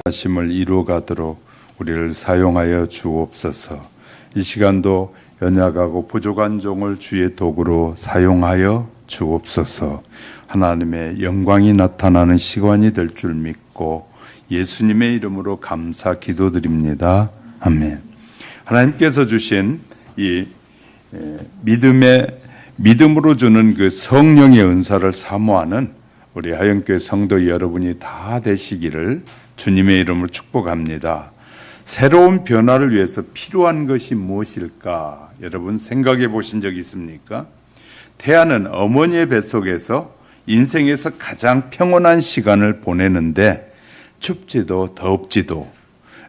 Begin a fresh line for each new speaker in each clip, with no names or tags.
하심을 이루어가도록 우리를 사용하여 주옵소서. 이 시간도 연약하고 부족한 종을 주의 도구로 사용하여 주옵소서. 하나님의 영광이 나타나는 시간이 될 줄 믿고 예수님의 이름으로 감사 기도드립니다. 아멘. 하나님께서 주신 이 믿음으로 주는 그 성령의 은사를 사모하는 우리 하영교회 성도 여러분이 다 되시기를 주님의 이름으로 축복합니다. 새로운 변화를 위해서 필요한 것이 무엇일까? 여러분 생각해 보신 적 있습니까? 태아는 어머니의 뱃속에서 인생에서 가장 평온한 시간을 보내는데 춥지도 덥지도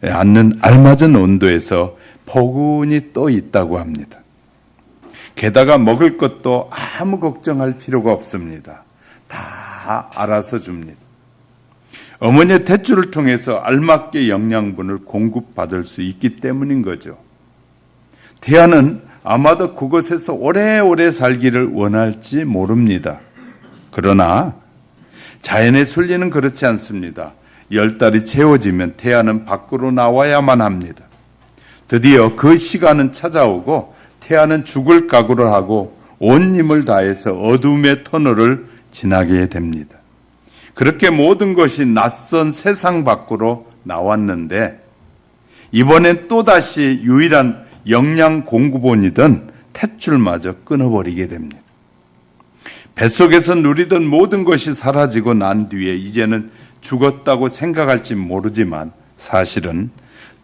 않는 알맞은 온도에서 포근히 떠 있다고 합니다. 게다가 먹을 것도 아무 걱정할 필요가 없습니다. 다 알아서 줍니다. 어머니의 탯줄을 통해서 알맞게 영양분을 공급받을 수 있기 때문인 거죠. 태아는 아마도 그곳에서 오래오래 살기를 원할지 모릅니다. 그러나 자연의 순리는 그렇지 않습니다. 10달이 채워지면 태아는 밖으로 나와야만 합니다. 드디어 그 시간은 찾아오고 태아는 죽을 각오를 하고 온 힘을 다해서 어둠의 터널을 지나게 됩니다. 그렇게 모든 것이 낯선 세상 밖으로 나왔는데 이번엔 또다시 유일한 영양 공급원이던 탯줄마저 끊어버리게 됩니다. 뱃속에서 누리던 모든 것이 사라지고 난 뒤에 이제는 죽었다고 생각할지 모르지만 사실은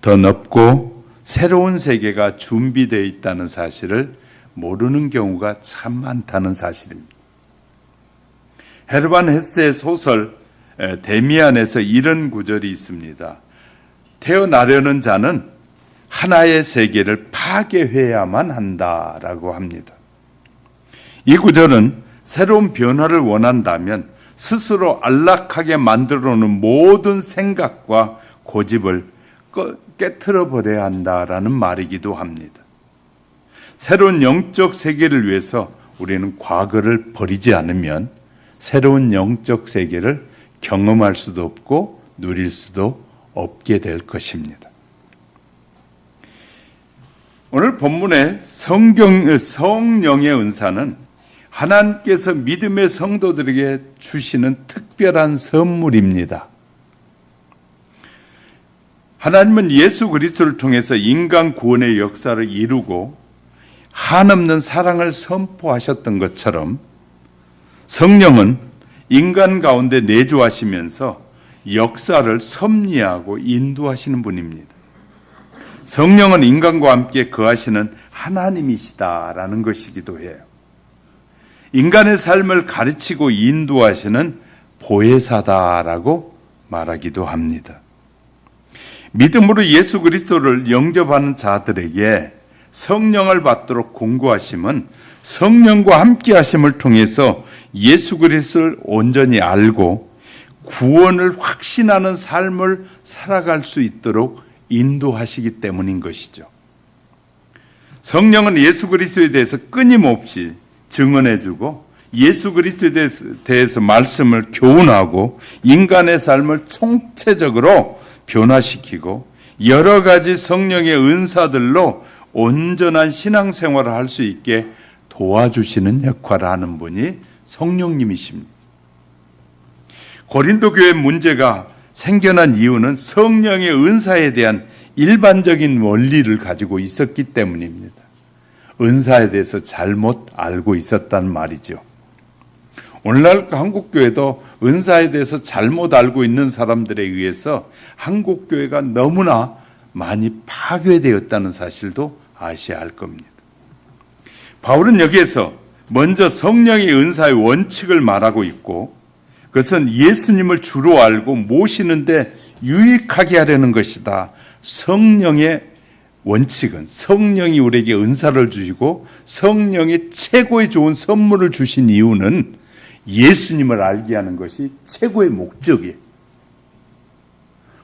더 넓고 새로운 세계가 준비되어 있다는 사실을 모르는 경우가 참 많다는 사실입니다. 헤르만 헤세의 소설 데미안에서 이런 구절이 있습니다. 태어나려는 자는 하나의 세계를 파괴해야만 한다라고 합니다. 이 구절은 새로운 변화를 원한다면 스스로 안락하게 만들어놓은 모든 생각과 고집을 깨트려 버려야 한다라는 말이기도 합니다. 새로운 영적 세계를 위해서 우리는 과거를 버리지 않으면 새로운 영적 세계를 경험할 수도 없고 누릴 수도 없게 될 것입니다. 오늘 본문의 성령의 은사는 하나님께서 믿음의 성도들에게 주시는 특별한 선물입니다. 하나님은 예수 그리스도를 통해서 인간 구원의 역사를 이루고 한없는 사랑을 선포하셨던 것처럼 성령은 인간 가운데 내주하시면서 역사를 섭리하고 인도하시는 분입니다. 성령은 인간과 함께 거하시는 하나님이시다라는 것이기도 해요. 인간의 삶을 가르치고 인도하시는 보혜사다라고 말하기도 합니다. 믿음으로 예수 그리스도를 영접하는 자들에게 성령을 받도록 공고하심은 성령과 함께 하심을 통해서 예수 그리스도를 온전히 알고 구원을 확신하는 삶을 살아갈 수 있도록 인도하시기 때문인 것이죠. 성령은 예수 그리스도에 대해서 끊임없이 증언해주고 예수 그리스도에 대해서 말씀을 교훈하고 인간의 삶을 총체적으로 변화시키고 여러 가지 성령의 은사들로 온전한 신앙생활을 할 수 있게 도와주시는 역할을 하는 분이 성령님이십니다. 고린도 교회 문제가 생겨난 이유는 성령의 은사에 대한 일반적인 원리를 가지고 있었기 때문입니다. 은사에 대해서 잘못 알고 있었단 말이죠. 오늘날 한국교회도 은사에 대해서 잘못 알고 있는 사람들에 의해서 한국교회가 너무나 많이 파괴되었다는 사실도 아셔야 할 겁니다. 바울은 여기에서 먼저 성령의 은사의 원칙을 말하고 있고 그것은 예수님을 주로 알고 모시는데 유익하게 하려는 것이다. 성령의 원칙은 성령이 우리에게 은사를 주시고 성령이 최고의 좋은 선물을 주신 이유는 예수님을 알게 하는 것이 최고의 목적이에요.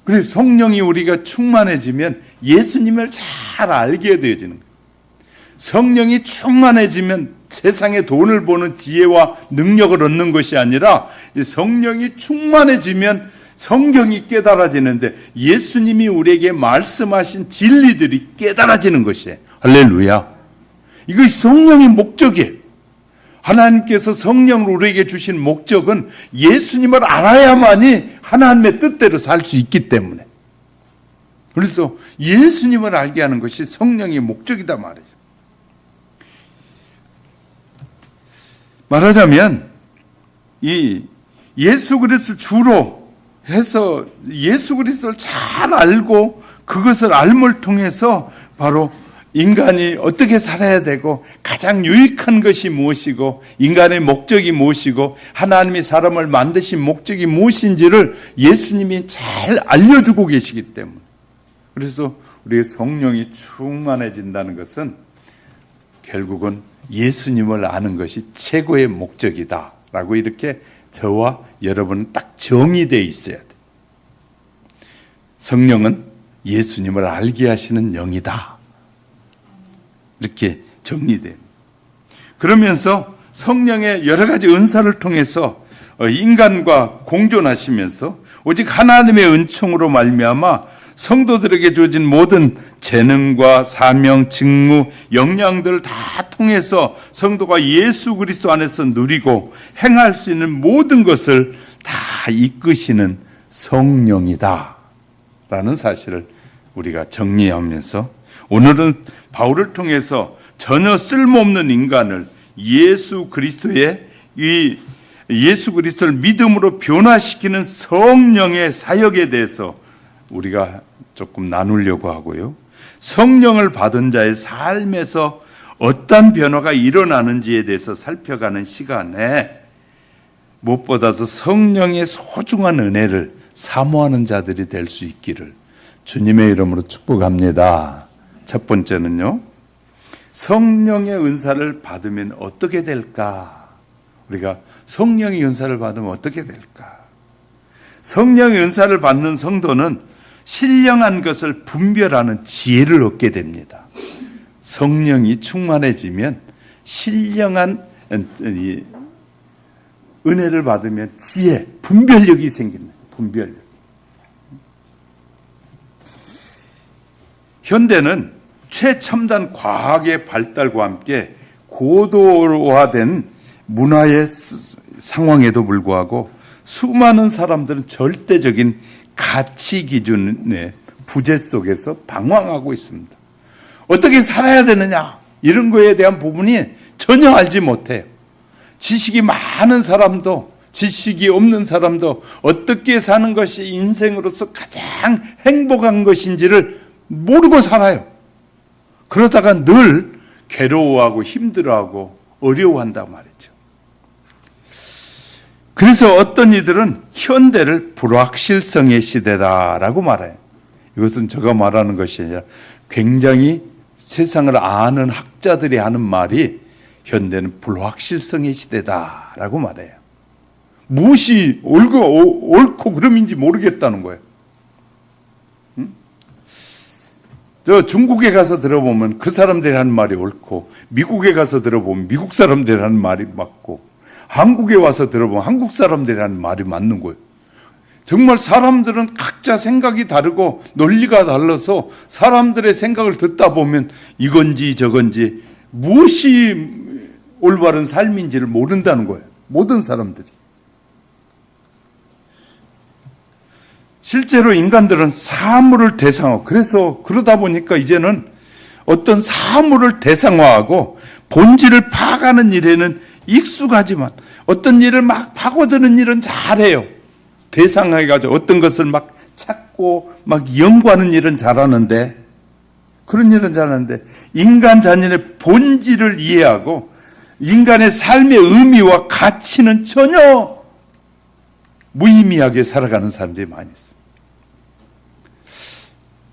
그래서 성령이 우리가 충만해지면 예수님을 잘 알게 되어지는 거예요. 성령이 충만해지면 세상에 돈을 버는 지혜와 능력을 얻는 것이 아니라 성령이 충만해지면 성경이 깨달아지는데 예수님이 우리에게 말씀하신 진리들이 깨달아지는 것이에요. 할렐루야. 이것이 성령의 목적이에요. 하나님께서 성령을 우리에게 주신 목적은 예수님을 알아야만이 하나님의 뜻대로 살 수 있기 때문에. 그래서 예수님을 알게 하는 것이 성령의 목적이다 말이죠. 말하자면 이 예수 그리스도를 주로 해서 예수 그리스도를 잘 알고 그것을 알물 통해서 바로 인간이 어떻게 살아야 되고 가장 유익한 것이 무엇이고 인간의 목적이 무엇이고 하나님이 사람을 만드신 목적이 무엇인지를 예수님이 잘 알려주고 계시기 때문에 그래서 우리의 성령이 충만해진다는 것은 결국은 예수님을 아는 것이 최고의 목적이다 라고 이렇게 저와 여러분은 딱 정의되어 있어야 돼. 성령은 예수님을 알게 하시는 영이다. 이렇게 정리돼요. 그러면서 성령의 여러 가지 은사를 통해서 인간과 공존하시면서 오직 하나님의 은총으로 말미암아 성도들에게 주어진 모든 재능과 사명, 직무, 역량들을 다 통해서 성도가 예수 그리스도 안에서 누리고 행할 수 있는 모든 것을 다 이끄시는 성령이다 라는 사실을 우리가 정리하면서 오늘은 바울을 통해서 전혀 쓸모없는 인간을 예수 그리스도의 예수 그리스도를 믿음으로 변화시키는 성령의 사역에 대해서 우리가 조금 나누려고 하고요. 성령을 받은 자의 삶에서 어떤 변화가 일어나는지에 대해서 살펴가는 시간에 무엇보다도 성령의 소중한 은혜를 사모하는 자들이 될 수 있기를 주님의 이름으로 축복합니다. 첫 번째는요. 성령의 은사를 받으면 어떻게 될까? 우리가 성령의 은사를 받으면 어떻게 될까? 성령의 은사를 받는 성도는 신령한 것을 분별하는 지혜를 얻게 됩니다. 성령이 충만해지면 신령한 은혜를 받으면 지혜, 분별력이 생깁니다. 분별력. 현대는 최첨단 과학의 발달과 함께 고도화된 문화의 상황에도 불구하고 수많은 사람들은 절대적인 가치 기준의 부재 속에서 방황하고 있습니다. 어떻게 살아야 되느냐 이런 거에 대한 부분이 전혀 알지 못해요. 지식이 많은 사람도 지식이 없는 사람도 어떻게 사는 것이 인생으로서 가장 행복한 것인지를 모르고 살아요. 그러다가 늘 괴로워하고 힘들어하고 어려워한단 말이죠. 그래서 어떤 이들은 현대를 불확실성의 시대다라고 말해요. 이것은 제가 말하는 것이 아니라 굉장히 세상을 아는 학자들이 하는 말이 현대는 불확실성의 시대다라고 말해요. 무엇이 옳고 그름인지 모르겠다는 거예요. 저 중국에 가서 들어보면 그 사람들이 하는 말이 옳고 미국에 가서 들어보면 미국 사람들이 하는 말이 맞고 한국에 와서 들어보면 한국 사람들이 하는 말이 맞는 거예요. 정말 사람들은 각자 생각이 다르고 논리가 달라서 사람들의 생각을 듣다 보면 이건지 저건지 무엇이 올바른 삶인지를 모른다는 거예요. 모든 사람들이. 실제로 인간들은 사물을 대상화하고 그러다 보니까 이제는 어떤 사물을 대상화하고 본질을 파악하는 일에는 익숙하지만 어떤 일을 막 파고드는 일은 잘해요. 대상화해가지고 어떤 것을 막 찾고 막 연구하는 일은 잘하는데 그런 일은 잘하는데 인간 자신의 본질을 이해하고 인간의 삶의 의미와 가치는 전혀 무의미하게 살아가는 사람들이 많이 있어요.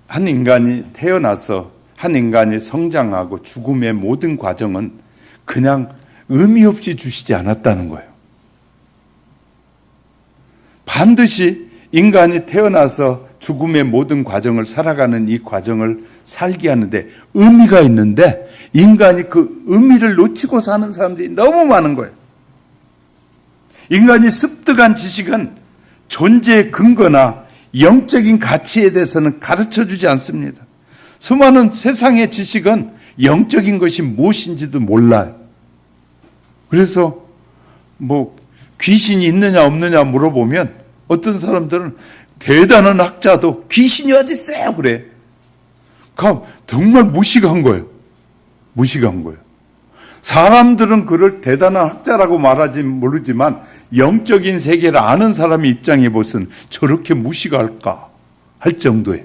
한 인간이 태어나서 한 인간이 성장하고 죽음의 모든 과정은 그냥 의미 없이 주시지 않았다는 거예요. 반드시 인간이 태어나서 죽음의 모든 과정을 살아가는 이 과정을 살게 하는데 의미가 있는데 인간이 그 의미를 놓치고 사는 사람들이 너무 많은 거예요. 인간이 습득한 지식은 존재의 근거나 영적인 가치에 대해서는 가르쳐 주지 않습니다. 수많은 세상의 지식은 영적인 것이 무엇인지도 몰라요. 그래서 귀신이 있느냐 없느냐 물어보면 어떤 사람들은 대단한 학자도 귀신이 어디 있어요 그래. 정말 무식한 거예요. 무식한 거예요. 사람들은 그를 대단한 학자라고 말하지 모르지만 영적인 세계를 아는 사람의 입장에 보면 저렇게 무식할까 할 정도에.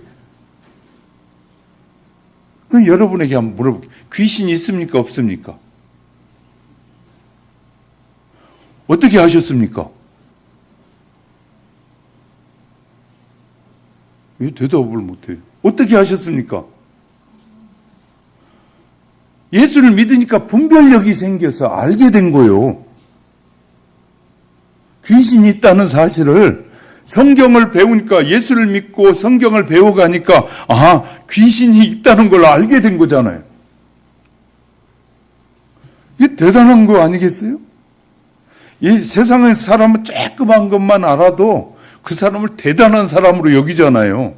그럼 여러분에게 한번 물어볼게요. 귀신이 있습니까 없습니까? 어떻게 하셨습니까? 왜 대답을 못해요? 어떻게 하셨습니까? 예수를 믿으니까 분별력이 생겨서 알게 된 거예요. 귀신이 있다는 사실을 성경을 배우니까 예수를 믿고 성경을 배워가니까 귀신이 있다는 걸 알게 된 거잖아요. 이게 대단한 거 아니겠어요? 이 세상의 사람은 조그만 것만 알아도 그 사람을 대단한 사람으로 여기잖아요.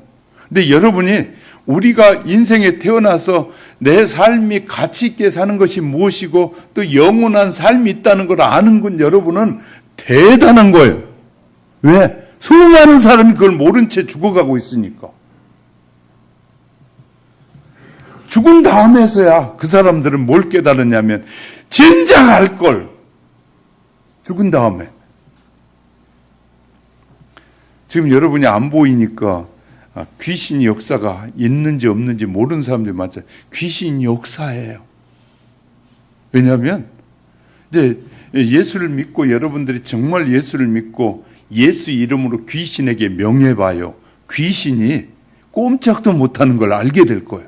근데 여러분이 우리가 인생에 태어나서 내 삶이 가치 있게 사는 것이 무엇이고 또 영원한 삶이 있다는 걸 아는 건 여러분은 대단한 거예요. 왜? 수많은 사람이 그걸 모른 채 죽어가고 있으니까. 죽은 다음에서야 그 사람들은 뭘 깨달았냐면 진작 알 걸. 죽은 다음에. 지금 여러분이 안 보이니까 귀신 역사가 있는지 없는지 모르는 사람들이 많죠. 귀신 역사예요. 왜냐하면 이제 예수를 믿고 여러분들이 정말 예수를 믿고 예수 이름으로 귀신에게 명해봐요. 귀신이 꼼짝도 못하는 걸 알게 될 거예요.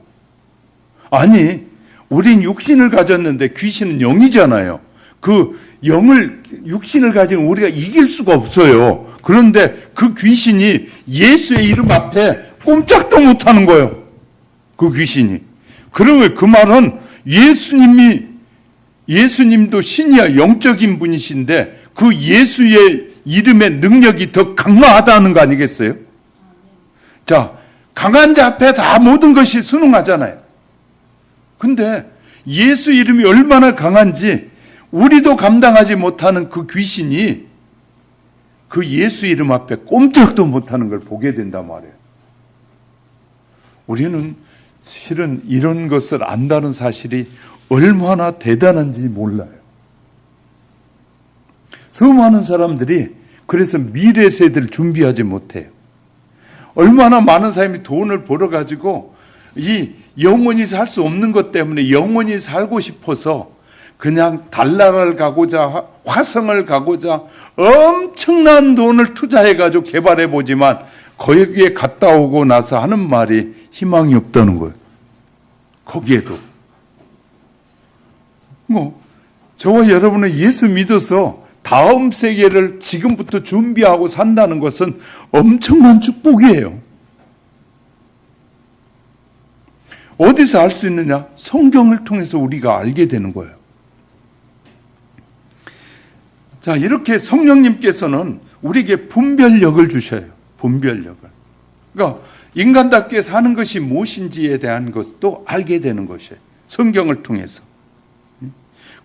아니, 우린 육신을 가졌는데 귀신은 영이잖아요. 그 육신을 가진 우리가 이길 수가 없어요. 그런데 그 귀신이 예수의 이름 앞에 꼼짝도 못하는 거예요. 그 귀신이. 그러면 그 말은 예수님도 신이야 영적인 분이신데 그 예수의 이름의 능력이 더 강화하다는 거 아니겠어요? 자, 강한 자 앞에 다 모든 것이 순응하잖아요. 근데 예수 이름이 얼마나 강한지 우리도 감당하지 못하는 그 귀신이 그 예수 이름 앞에 꼼짝도 못하는 걸 보게 된단 말이에요. 우리는 실은 이런 것을 안다는 사실이 얼마나 대단한지 몰라요. 수많은 사람들이 그래서 미래 세대를 준비하지 못해요. 얼마나 많은 사람이 돈을 벌어가지고 이 영원히 살 수 없는 것 때문에 영원히 살고 싶어서 그냥 달나라를 가고자 화성을 가고자 엄청난 돈을 투자해가지고 개발해보지만 거기에 갔다 오고 나서 하는 말이 희망이 없다는 거예요. 거기에도. 저와 여러분은 예수 믿어서 다음 세계를 지금부터 준비하고 산다는 것은 엄청난 축복이에요. 어디서 알 수 있느냐? 성경을 통해서 우리가 알게 되는 거예요. 자, 이렇게 성령님께서는 우리에게 분별력을 주셔요. 분별력을. 그러니까 인간답게 사는 것이 무엇인지에 대한 것도 알게 되는 것이에요. 성경을 통해서.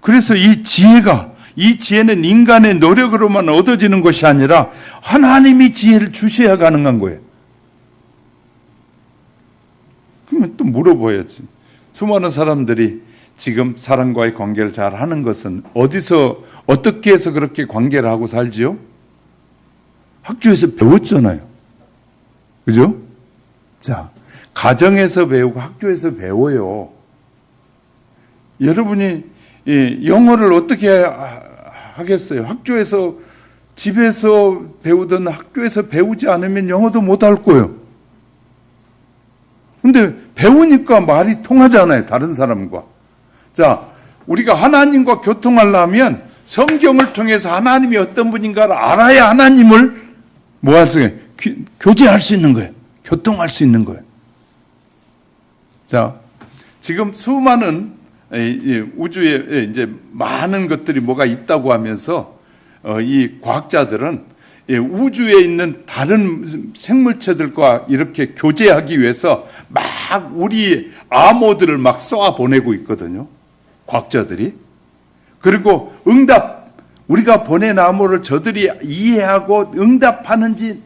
그래서 이 지혜는 인간의 노력으로만 얻어지는 것이 아니라 하나님이 지혜를 주셔야 가능한 거예요. 그러면 또 물어봐야지. 수많은 사람들이 지금 사람과의 관계를 잘 하는 것은 어디서 어떻게 해서 그렇게 관계를 하고 살지요? 학교에서 배웠잖아요. 그죠? 자, 가정에서 배우고 학교에서 배워요. 여러분이 영어를 어떻게 하겠어요? 학교에서 집에서 배우든 학교에서 배우지 않으면 영어도 못할 거예요. 근데 배우니까 말이 통하잖아요. 다른 사람과. 자, 우리가 하나님과 교통하려면 성경을 통해서 하나님이 어떤 분인가를 알아야 하나님을 할 수 있어요? 교제할 수 있는 거예요. 교통할 수 있는 거예요. 자, 지금 수많은 우주에 이제 많은 것들이 뭐가 있다고 하면서 이 과학자들은 우주에 있는 다른 생물체들과 이렇게 교제하기 위해서 막 우리 암호들을 막 쏘아 보내고 있거든요. 과학자들이. 그리고 우리가 보낸 암호를 저들이 이해하고 응답하는지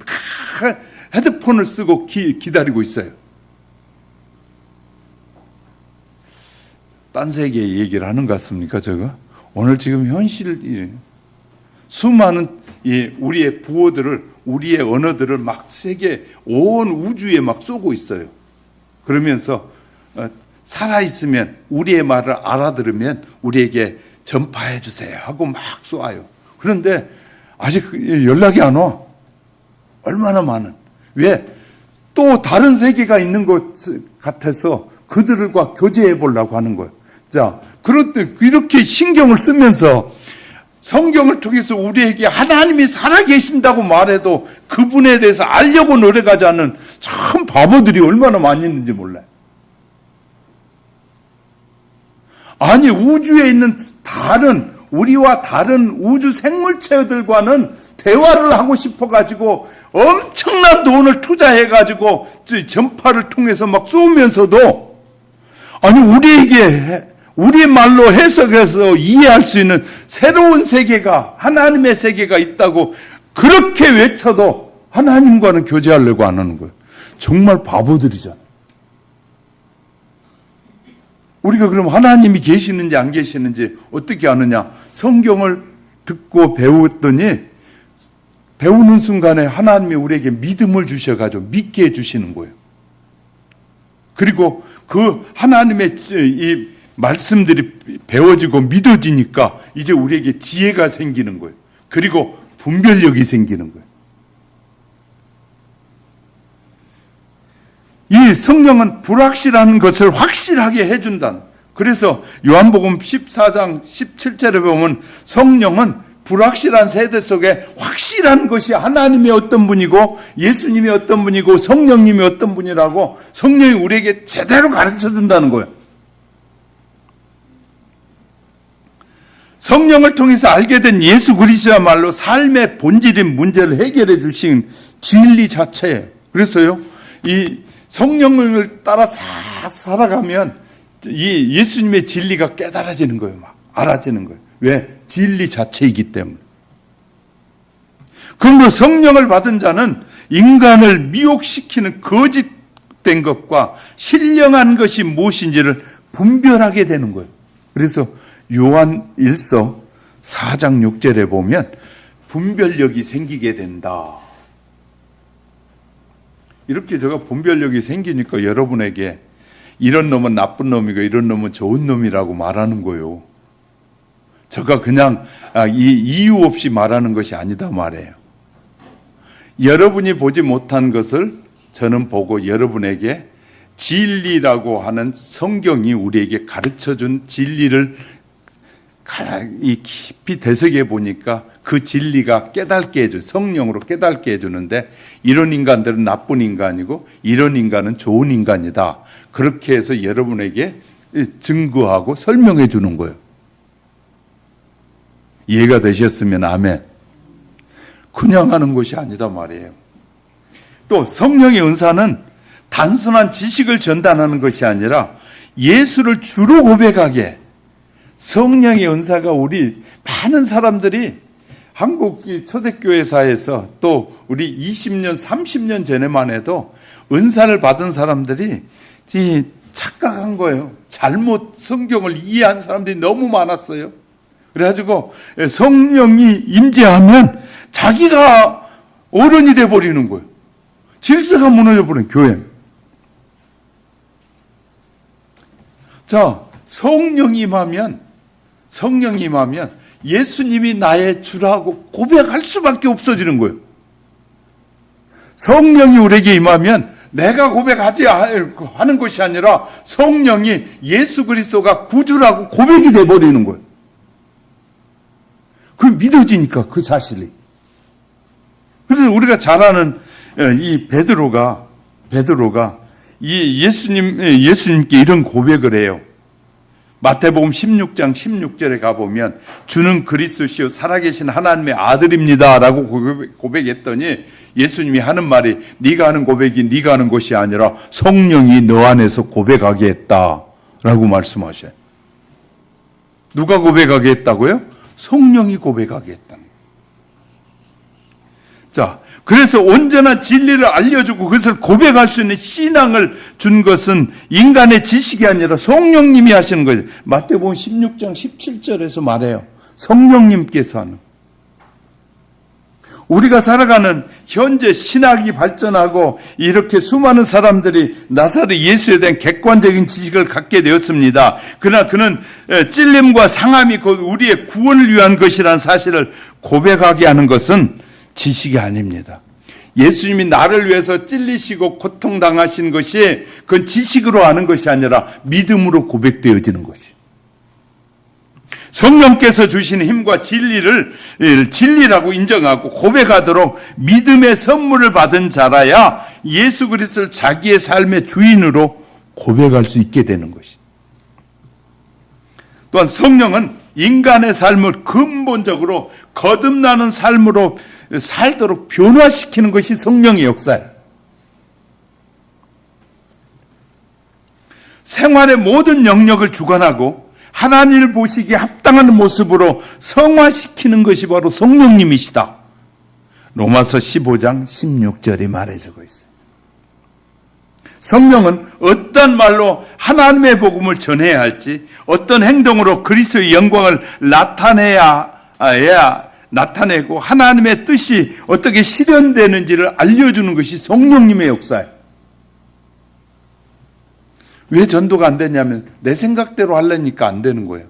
헤드폰을 쓰고 기다리고 있어요. 딴 세계 얘기를 하는 것 같습니까, 저거? 오늘 지금 현실, 수많은 우리의 부호들을, 우리의 언어들을 막 세계, 온 우주에 막 쏘고 있어요. 그러면서, 살아있으면, 우리의 말을 알아들으면 우리에게 전파해 주세요 하고 막 쏘아요. 그런데 아직 연락이 안 와. 얼마나 많은. 왜? 또 다른 세계가 있는 것 같아서 그들과 교제해 보려고 하는 거예요. 자, 그런데 이렇게 신경을 쓰면서 성경을 통해서 우리에게 하나님이 살아계신다고 말해도 그분에 대해서 알려고 노력하지 않는 참 바보들이 얼마나 많이 있는지 몰라요. 아니, 우주에 있는 우리와 다른 우주 생물체들과는 대화를 하고 싶어가지고 엄청난 돈을 투자해가지고 전파를 통해서 막 쏘면서도 아니, 우리 말로 해석해서 이해할 수 있는 새로운 세계가, 하나님의 세계가 있다고 그렇게 외쳐도 하나님과는 교제하려고 안 하는 거예요. 정말 바보들이잖아요. 우리가 그럼 하나님이 계시는지 안 계시는지 어떻게 아느냐? 성경을 듣고 배웠더니 배우는 순간에 하나님이 우리에게 믿음을 주셔가지고 믿게 해주시는 거예요. 그리고 그 하나님의 이 말씀들이 배워지고 믿어지니까 이제 우리에게 지혜가 생기는 거예요. 그리고 분별력이 생기는 거예요. 이 성령은 불확실한 것을 확실하게 해준다. 그래서 요한복음 14장 17절에 보면 성령은 불확실한 세대 속에 확실한 것이 하나님이 어떤 분이고 예수님이 어떤 분이고 성령님이 어떤 분이라고 성령이 우리에게 제대로 가르쳐 준다는 거예요. 성령을 통해서 알게 된 예수 그리스도야말로 삶의 본질인 문제를 해결해 주신 진리 자체예요. 그래서요, 이 성령을 따라 살아가면 이 예수님의 진리가 깨달아지는 거예요. 막 알아지는 거예요. 왜? 진리 자체이기 때문에. 그러므로 성령을 받은 자는 인간을 미혹시키는 거짓된 것과 신령한 것이 무엇인지를 분별하게 되는 거예요. 그래서 요한 1서 4장 6절에 보면 분별력이 생기게 된다. 이렇게 제가 분별력이 생기니까 여러분에게 이런 놈은 나쁜 놈이고 이런 놈은 좋은 놈이라고 말하는 거예요. 제가 그냥 이유 없이 말하는 것이 아니다 말이에요. 여러분이 보지 못한 것을 저는 보고 여러분에게 진리라고 하는 성경이 우리에게 가르쳐준 진리를 깊이 되새겨 보니까 그 진리가 깨닫게 해줘, 성령으로 깨닫게 해주는데 이런 인간들은 나쁜 인간이고 이런 인간은 좋은 인간이다. 그렇게 해서 여러분에게 증거하고 설명해 주는 거예요. 이해가 되셨으면 아멘. 그냥 하는 것이 아니다 말이에요. 또 성령의 은사는 단순한 지식을 전달하는 것이 아니라 예수를 주로 고백하게, 성령의 은사가 우리 많은 사람들이 한국 초대교회사에서 또 우리 20년, 30년 전에만 해도 은사를 받은 사람들이 착각한 거예요. 잘못 성경을 이해한 사람들이 너무 많았어요. 그래가지고 성령이 임재하면 자기가 어른이 돼버리는 거예요. 질서가 무너져버린 교회. 자, 성령이 임하면 예수님이 나의 주라고 고백할 수밖에 없어지는 거예요. 성령이 우리에게 임하면 내가 고백하지 하는 것이 아니라 성령이 예수 그리스도가 구주라고 고백이 돼버리는 거예요. 그 믿어지니까 그 사실이. 그래서 우리가 잘 아는 이 베드로가 이 예수님께 이런 고백을 해요. 마태복음 16장 16절에 가보면 주는 그리스도시요 살아계신 하나님의 아들입니다 라고 고백했더니 예수님이 하는 말이 네가 하는 고백이 네가 하는 것이 아니라 성령이 너 안에서 고백하게 했다라고 말씀하셔요. 누가 고백하게 했다고요? 성령이 고백하게 했다는 거예요. 자, 그래서 온전한 진리를 알려주고 그것을 고백할 수 있는 신앙을 준 것은 인간의 지식이 아니라 성령님이 하시는 거예요. 마태복음 16장 17절에서 말해요. 성령님께서 하는. 우리가 살아가는 현재 신학이 발전하고 이렇게 수많은 사람들이 나사렛 예수에 대한 객관적인 지식을 갖게 되었습니다. 그러나 그는 찔림과 상함이 곧 우리의 구원을 위한 것이라는 사실을 고백하게 하는 것은 지식이 아닙니다. 예수님이 나를 위해서 찔리시고 고통당하신 것이 그건 지식으로 아는 것이 아니라 믿음으로 고백되어지는 것이에요. 성령께서 주시는 힘과 진리를 진리라고 인정하고 고백하도록 믿음의 선물을 받은 자라야 예수 그리스도를 자기의 삶의 주인으로 고백할 수 있게 되는 것이에요. 또한 성령은 인간의 삶을 근본적으로 거듭나는 삶으로 살도록 변화시키는 것이 성령의 역사예요. 생활의 모든 영역을 주관하고 하나님을 보시기에 합당한 모습으로 성화시키는 것이 바로 성령님이시다. 로마서 15장 16절이 말해주고 있어요. 성령은 어떤 말로 하나님의 복음을 전해야 할지, 어떤 행동으로 그리스도의 영광을 나타내고 하나님의 뜻이 어떻게 실현되는지를 알려주는 것이 성령님의 역사예요. 왜 전도가 안 되냐면 내 생각대로 하려니까 안 되는 거예요.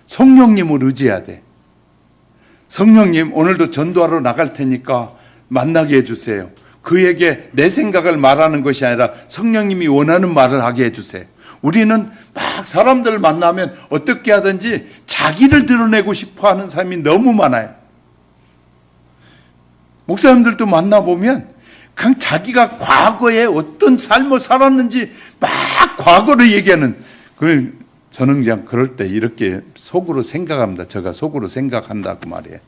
성령님을 의지해야 돼. 성령님 오늘도 전도하러 나갈 테니까 만나게 해주세요. 그에게 내 생각을 말하는 것이 아니라 성령님이 원하는 말을 하게 해주세요. 우리는 막 사람들을 만나면 어떻게 하든지 자기를 드러내고 싶어하는 사람이 너무 많아요. 목사님들도 만나보면 그냥 자기가 과거에 어떤 삶을 살았는지 막 과거를 얘기하는, 저는 그냥 그럴 때 이렇게 속으로 생각합니다. 제가 속으로 생각한다고 말이에요.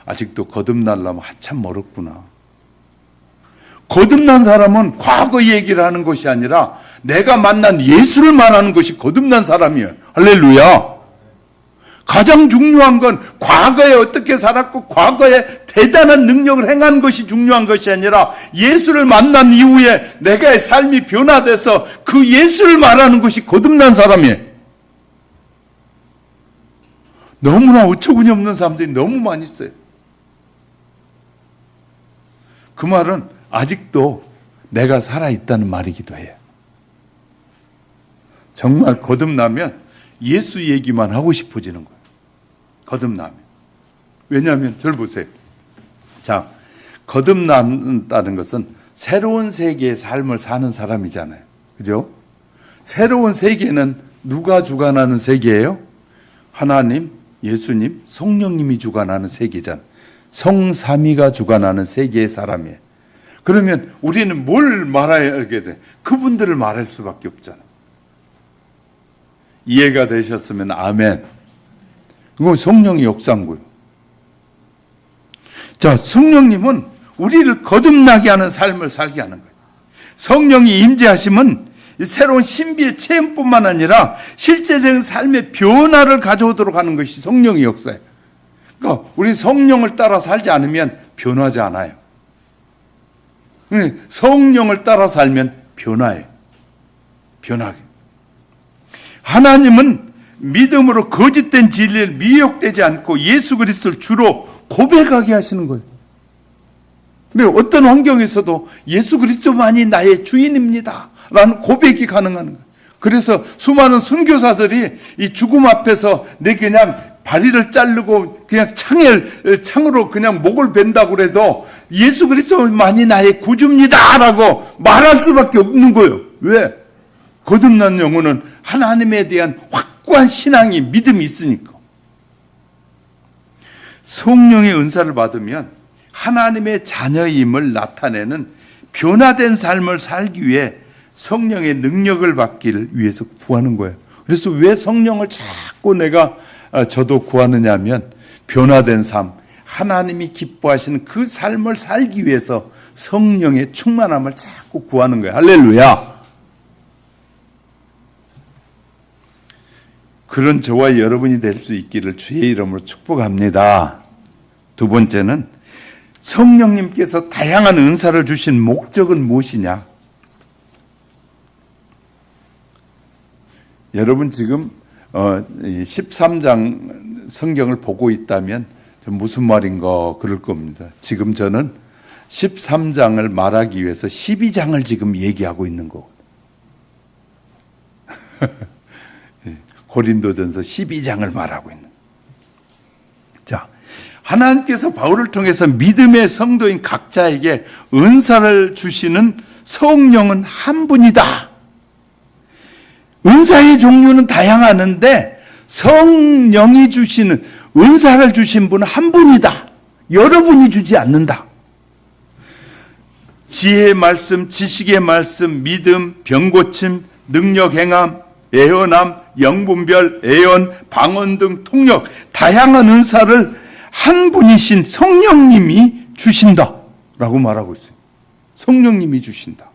아직도 거듭나려면 한참 멀었구나. 거듭난 사람은 과거 얘기를 하는 것이 아니라 내가 만난 예수를 말하는 것이 거듭난 사람이에요. 할렐루야. 가장 중요한 건 과거에 어떻게 살았고 과거에 대단한 능력을 행한 것이 중요한 것이 아니라 예수를 만난 이후에 내가의 삶이 변화돼서 그 예수를 말하는 것이 거듭난 사람이에요. 너무나 어처구니 없는 사람들이 너무 많이 있어요. 그 말은 아직도 내가 살아있다는 말이기도 해요. 정말 거듭나면 예수 얘기만 하고 싶어지는 거예요. 거듭나면. 왜냐하면 저를 보세요. 자, 거듭난다는 것은 새로운 세계의 삶을 사는 사람이잖아요. 그죠? 새로운 세계는 누가 주관하는 세계예요? 하나님, 예수님, 성령님이 주관하는 세계잖아요. 성삼위가 주관하는 세계의 사람이에요. 그러면 우리는 뭘 말하게 돼? 그분들을 말할 수밖에 없잖아요. 이해가 되셨으면 아멘. 그건 성령의 역사인 거예요. 자, 성령님은 우리를 거듭나게 하는 삶을 살게 하는 거예요. 성령이 임재하심은 새로운 신비의 체험뿐만 아니라 실제적인 삶의 변화를 가져오도록 하는 것이 성령의 역사예요. 그러니까 우리 성령을 따라 살지 않으면 변하지 않아요. 성령을 따라 살면 변화해요. 변하게. 하나님은 믿음으로 거짓된 진리를 미혹되지 않고 예수 그리스도를 주로 고백하게 하시는 거예요. 근데 어떤 환경에서도 예수 그리스도만이 나의 주인입니다 라는 고백이 가능한 거예요. 그래서 수많은 선교사들이 이 죽음 앞에서 내 그냥 다리를 자르고 그냥 창으로 그냥 목을 벤다고 그래도 예수 그리스도만이 나의 구주입니다 라고 말할 수밖에 없는 거예요. 왜? 거듭난 영혼은 하나님에 대한 확고한 신앙이, 믿음이 있으니까. 성령의 은사를 받으면 하나님의 자녀임을 나타내는 변화된 삶을 살기 위해 성령의 능력을 받기를 위해서 구하는 거예요. 그래서 왜 성령을 자꾸 저도 구하느냐 하면 변화된 삶, 하나님이 기뻐하시는 그 삶을 살기 위해서 성령의 충만함을 자꾸 구하는 거예요. 할렐루야. 그런 저와 여러분이 될 수 있기를 주의 이름으로 축복합니다. 두 번째는 성령님께서 다양한 은사를 주신 목적은 무엇이냐? 여러분 지금 13장 성경을 보고 있다면 무슨 말인가 그럴 겁니다. 지금 저는 13장을 말하기 위해서 12장을 지금 얘기하고 있는 거거든요. 고린도전서 12장을 말하고 있는. 자, 하나님께서 바울을 통해서 믿음의 성도인 각자에게 은사를 주시는 성령은 한 분이다. 은사의 종류는 다양하는데 성령이 주시는 은사를 주신 분은 한 분이다. 여러분이 주지 않는다. 지혜의 말씀, 지식의 말씀, 믿음, 병고침, 능력 행함, 예언함, 영분별, 예언, 방언 등 통역, 다양한 은사를 한 분이신 성령님이 주신다라고 말하고 있어요. 성령님이 주신다.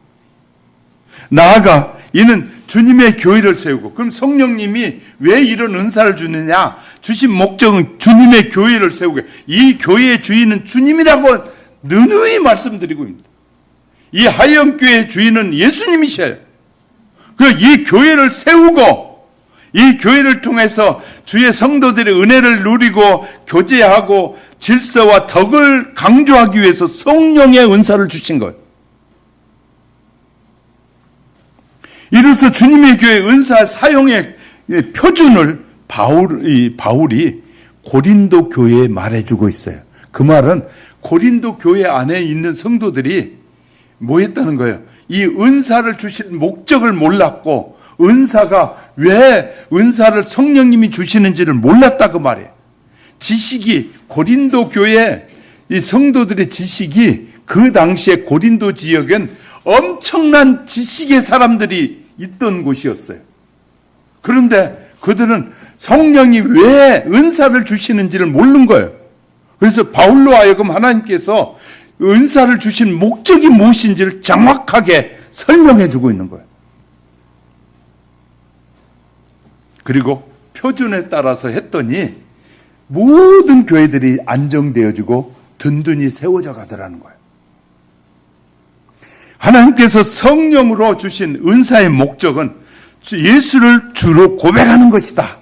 나아가 이는 주님의 교회를 세우고, 그럼 성령님이 왜 이런 은사를 주느냐? 주신 목적은 주님의 교회를 세우고, 이 교회의 주인은 주님이라고 느누이 말씀드리고 있습니다. 이 하영교회의 주인은 예수님이셔요. 이 교회를 세우고 이 교회를 통해서 주의 성도들의 은혜를 누리고 교제하고 질서와 덕을 강조하기 위해서 성령의 은사를 주신 것. 이로써 주님의 교회 은사 사용의 표준을 바울이 고린도 교회에 말해주고 있어요. 그 말은 고린도 교회 안에 있는 성도들이 뭐 했다는 거예요? 이 은사를 주신 목적을 몰랐고, 은사가 왜 은사를 성령님이 주시는지를 몰랐다 그 말이에요. 지식이, 고린도 교회 이 성도들의 지식이 그 당시에 고린도 지역엔 엄청난 지식의 사람들이 있던 곳이었어요. 그런데 그들은 성령이 왜 은사를 주시는지를 모르는 거예요. 그래서 바울로 하여금 하나님께서 은사를 주신 목적이 무엇인지를 정확하게 설명해 주고 있는 거예요. 그리고 표준에 따라서 했더니 모든 교회들이 안정되어지고 든든히 세워져 가더라는 거예요. 하나님께서 성령으로 주신 은사의 목적은 예수를 주로 고백하는 것이다.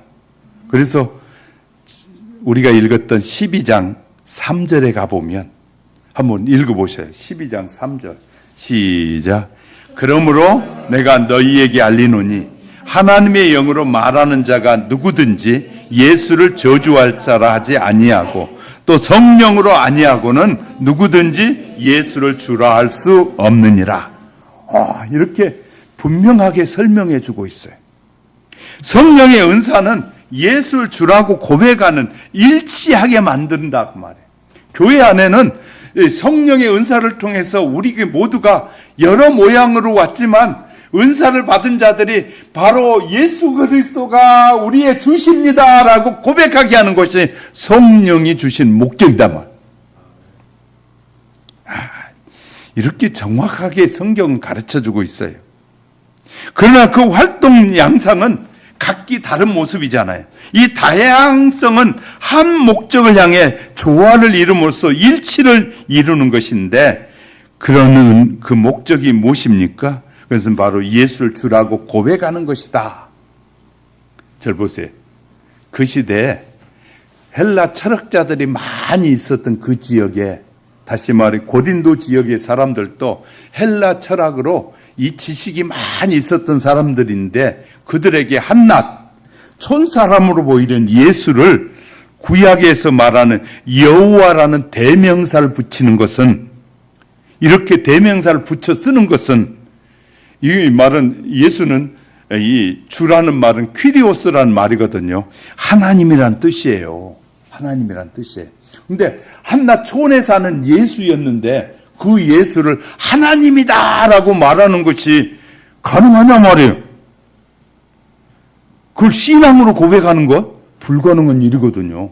그래서 우리가 읽었던 12장 3절에 가보면 한번 읽어보셔요. 12장 3절 시작. 그러므로 내가 너희에게 알리노니 하나님의 영으로 말하는 자가 누구든지 예수를 저주할 자라 하지 아니하고 또 성령으로 아니하고는 누구든지 예수를 주라 할 수 없느니라. 이렇게 분명하게 설명해 주고 있어요. 성령의 은사는 예수를 주라고 고백하는 일치하게 만든다 그 말이에요. 교회 안에는 성령의 은사를 통해서 우리 모두가 여러 모양으로 왔지만 은사를 받은 자들이 바로 예수 그리스도가 우리의 주십니다라고 고백하게 하는 것이 성령이 주신 목적이다 말. 이렇게 정확하게 성경은 가르쳐주고 있어요. 그러나 그 활동 양상은 각기 다른 모습이잖아요. 이 다양성은 한 목적을 향해 조화를 이룸으로써 일치를 이루는 것인데, 그러는 그 목적이 무엇입니까? 그것은 바로 예수를 주라고 고백하는 것이다. 절 보세요. 그 시대에 헬라 철학자들이 많이 있었던 그 지역에, 다시 말해 고린도 지역의 사람들도 헬라 철학으로 이 지식이 많이 있었던 사람들인데, 그들에게 한낱 촌사람으로 보이는 예수를 구약에서 말하는 여호와라는 대명사를 붙이는 것은, 이렇게 대명사를 붙여 쓰는 것은, 이 말은, 예수는 이 주라는 말은 퀴리오스라는 말이거든요. 하나님이란 뜻이에요. 하나님이란 뜻이에요. 근데 한낱 촌에 사는 예수였는데 그 예수를 하나님이다라고 말하는 것이 가능하냐 말이에요. 그걸 신앙으로 고백하는 거 불가능한 일이거든요.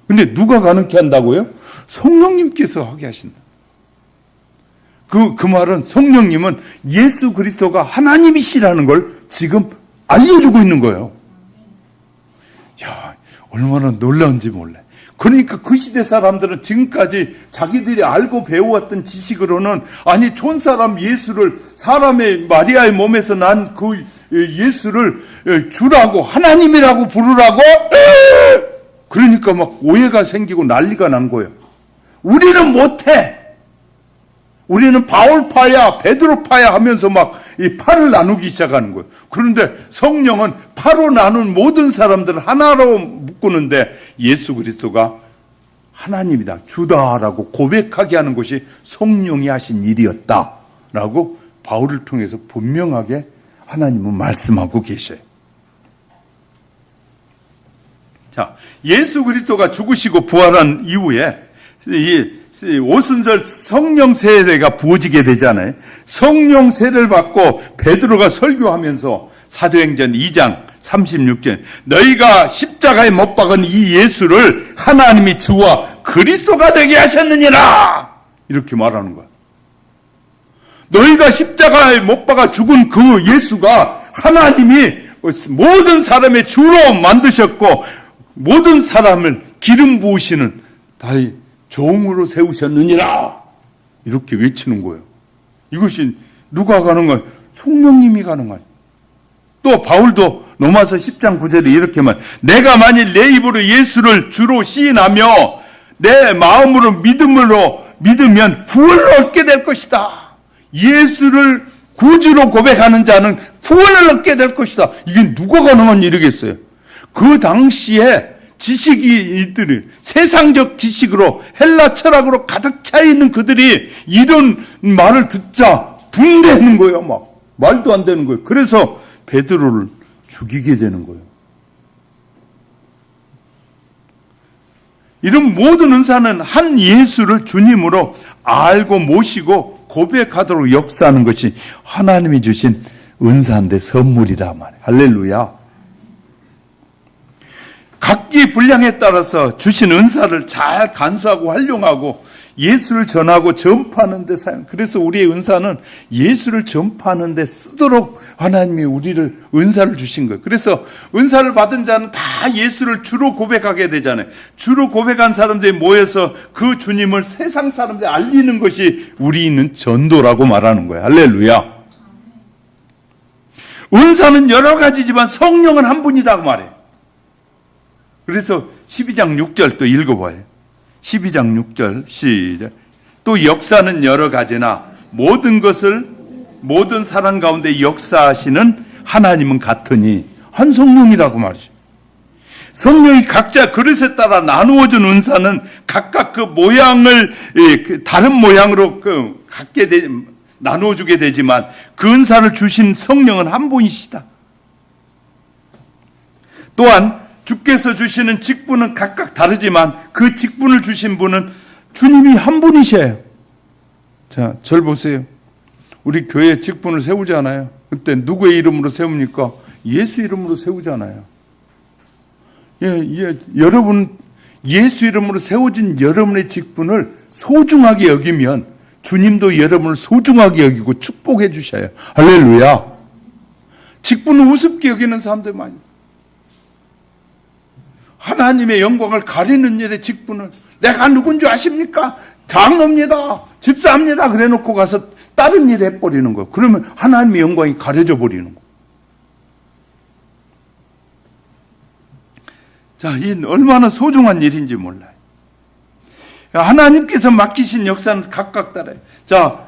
근데 누가 가능케 한다고요? 성령님께서 하게 하신다. 그 말은 성령님은 예수 그리스도가 하나님이시라는 걸 지금 알려주고 있는 거예요. 야, 얼마나 놀라운지 몰라. 그러니까 그 시대 사람들은 지금까지 자기들이 알고 배워왔던 지식으로는 아니 촌사람 예수를 사람의 마리아의 몸에서 난 그 예수를 주라고 하나님이라고 부르라고 그러니까 막 오해가 생기고 난리가 난 거예요. 우리는 못해. 우리는 바울파야 베드로파야 하면서 막 이 파를 나누기 시작하는 거예요. 그런데 성령은 파로 나눈 모든 사람들을 하나로 묶는데 예수 그리스도가 하나님이다, 주다라고 고백하게 하는 것이 성령이 하신 일이었다라고 바울을 통해서 분명하게 하나님은 말씀하고 계셔요. 자, 예수 그리스도가 죽으시고 부활한 이후에 이 오순절 성령 세례가 부어지게 되잖아요. 성령 세례를 받고 베드로가 설교하면서 사도행전 2장 36절 너희가 십자가에 못 박은 이 예수를 하나님이 주와 그리스도가 되게 하셨느니라 이렇게 말하는 거야. 너희가 십자가에 못 박아 죽은 그 예수가 하나님이 모든 사람의 주로 만드셨고 모든 사람을 기름 부으시는 다리 종으로 세우셨느니라 이렇게 외치는 거예요. 이것이 누가 가능한? 성령님이 가능한. 또 바울도 로마서 10장 9절에 이렇게 말 내가 만일 내 입으로 예수를 주로 시인하며 내 마음으로 믿으면 구원을 얻게 될 것이다. 예수를 구주로 고백하는 자는 구원을 얻게 될 것이다. 이게 누가 가능한 일이겠어요? 그 당시에 지식이 이들이 세상적 지식으로 헬라 철학으로 가득 차 있는 그들이 이런 말을 듣자 분개하는 거예요. 막 말도 안 되는 거예요. 그래서 베드로를 죽이게 되는 거예요. 이런 모든 은사는 한 예수를 주님으로 알고 모시고 고백하도록 역사하는 것이 하나님이 주신 은사인데 선물이다 말이에요. 할렐루야. 각기 분량에 따라서 주신 은사를 잘 간수하고 활용하고 예수를 전하고 전파하는 데 사용. 그래서 우리의 은사는 예수를 전파하는 데 쓰도록 하나님이 우리를 은사를 주신 거예요. 그래서 은사를 받은 자는 다 예수를 주로 고백하게 되잖아요. 주로 고백한 사람들이 모여서 그 주님을 세상 사람들이 알리는 것이 우리 있는 전도라고 말하는 거예요. 할렐루야. 은사는 여러 가지지만 성령은 한 분이다 그 말이에요. 그래서 12장 6절 또 읽어봐요. 12장 6절 시작. 또 역사는 여러 가지나 모든 것을 모든 사람 가운데 역사하시는 하나님은 같으니 한 성령이라고 말이죠. 성령이 각자 그릇에 따라 나누어준 은사는 각각 그 모양을 다른 모양으로 갖게 나누어주게 되지만 그 은사를 주신 성령은 한 분이시다. 또한 주께서 주시는 직분은 각각 다르지만 그 직분을 주신 분은 주님이 한 분이셔요. 자, 절 보세요. 우리 교회 직분을 세우잖아요. 그때 누구의 이름으로 세웁니까? 예수 이름으로 세우잖아요. 여러분 예수 이름으로 세워진 여러분의 직분을 소중하게 여기면 주님도 여러분을 소중하게 여기고 축복해 주셔요. 할렐루야. 직분을 우습게 여기는 사람들 많이. 하나님의 영광을 가리는 일의 직분을 내가 누군지 아십니까? 장로입니다. 집사입니다. 그래 놓고 가서 다른 일 해버리는 거예요. 그러면 하나님의 영광이 가려져 버리는 거예요. 자, 이 얼마나 소중한 일인지 몰라요. 하나님께서 맡기신 역사는 각각 달라요. 자,